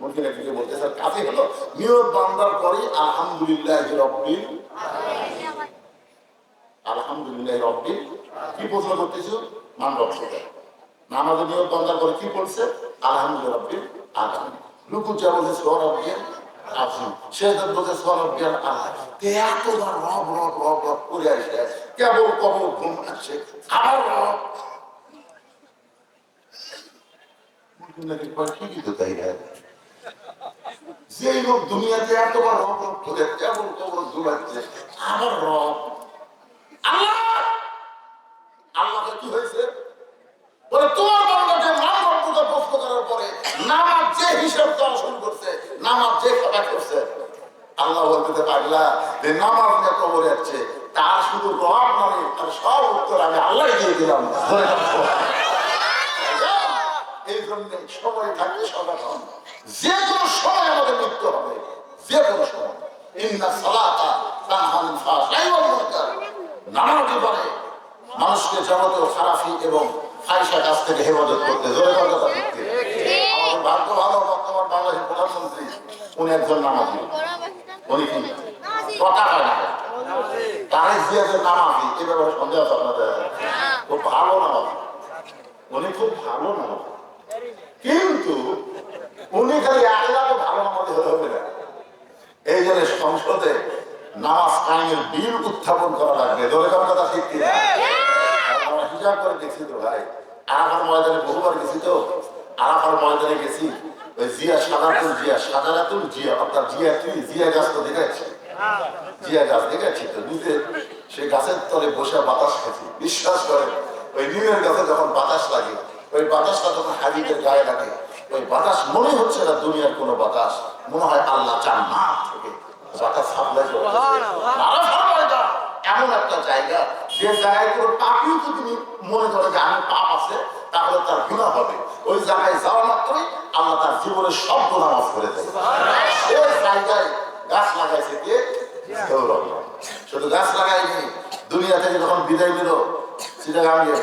মন্ত্রী নাকি বলতে স্যার কাজে হলো নিয়ত বান্দার পরে আলহামদুলিল্লাহ রব্বিল আলহামদুলিল্লাহ রব্বিল কি প্রশ্ন করতেছো মান রব্বুকা। নামাজের নিয়ত বান্দার পরে কি পড়ছে আলহামদুলিল্লাহ রব্বিল আলামিন। রুকু যা বলছে সুবহানাল্লাহ আযীম, সেজদা বলছে সুবহানাল্লাহ আলা। এতবার রব রব রব রব করে আসে কেবল কবর ঘুম আসছে আবার রব যে লোক দুনিয়াতে এতবার রব রব করে কেবল কবর ঘুমাচ্ছে আবার রব। আল্লাহ আল্লাহকে কি হয়েছে বলে তোমার বান্দাকে মান রব্বুকা প্রশ্ন করার পরে নামাজ যে হিসাব দেওয়া শুরু করছে, নামাজ যে খাতা করছে, আল্লাহ বলতে পারলা যে নামাজ নিয়ে কবরে যাচ্ছে তার শুধু রব নয় তার সব উত্তর আমি আল্লাহ দিয়ে দিলাম। এই জন্য সময় থাকতে সচেতন, যে কোনো সময় আমাদের মৃত্যু হবে, যে কোনো সময়। ইন্না সালাতা তানহা আনিল ফাহশাই ওয়াল মুনকার, নামাজই বলে মানুষকে যাবতীয় খারাপি এবং ফাহিশা কাজ থেকে হেফাজত করতে। জোরে কথা বলতে আমাদের ভাগ্য ভালো, বর্তমান বাংলাদেশের প্রধানমন্ত্রী উনি একজন নামাজি, উনি কি কথা হয় না তারেক জিয়াদের নামাজি, এ ব্যাপারে সন্দেহ আছে আপনাদের? খুব ভালো নামাজি, উনি খুব ভালো নামাজি, কিন্তু উনি খালি একলা তো ভালো নামাজি হলে হবে না। এই জন্য সংসদে নামাজ কায়েমের বিল উত্থাপন করা লাগবে। ধরে কারণ কথা ঠিক কিনা? আমরা হিসাব করে দেখছি তো ভাই, আরাফার ময়দানে বহুবার গেছি তো, আরাফার ময়দানে গেছি ওই জিয়া সাজারাতুল জিয়া আপনার জিয়া গাছ তো দেখাচ্ছি, জিয়া গাছ দেখাচ্ছি তো নিজে সে গাছের তলে বসে বাতাস খাচ্ছি। বিশ্বাস করেন ওই নিমের গাছে যখন বাতাস লাগে ওই বাতাসটা যখন হাজিদের গায়ে লাগে ওই বাতাস মনে হচ্ছে না দুনিয়ার কোনো বাতাস, মনে হয় আল্লাহ জান্নাত থেকে বাতাস সাপ্লাই করে। এমন একটা জায়গা যে জায়গায় কোনো পাপিও যদি মনে করে যে আমি পাপ আছে তাহলে তার গুনাহ হবে, ওই জায়গায় যাওয়া মাত্রই আল্লাহ তার জীবনের সব গুনাহ মাফ করে দেয়। সেই জায়গায় গাছ লাগাইছে কে? শুধু গাছ লাগাইনি, দুনিয়া থেকে যখন বিদায় নিল চিটাগাঙ্গে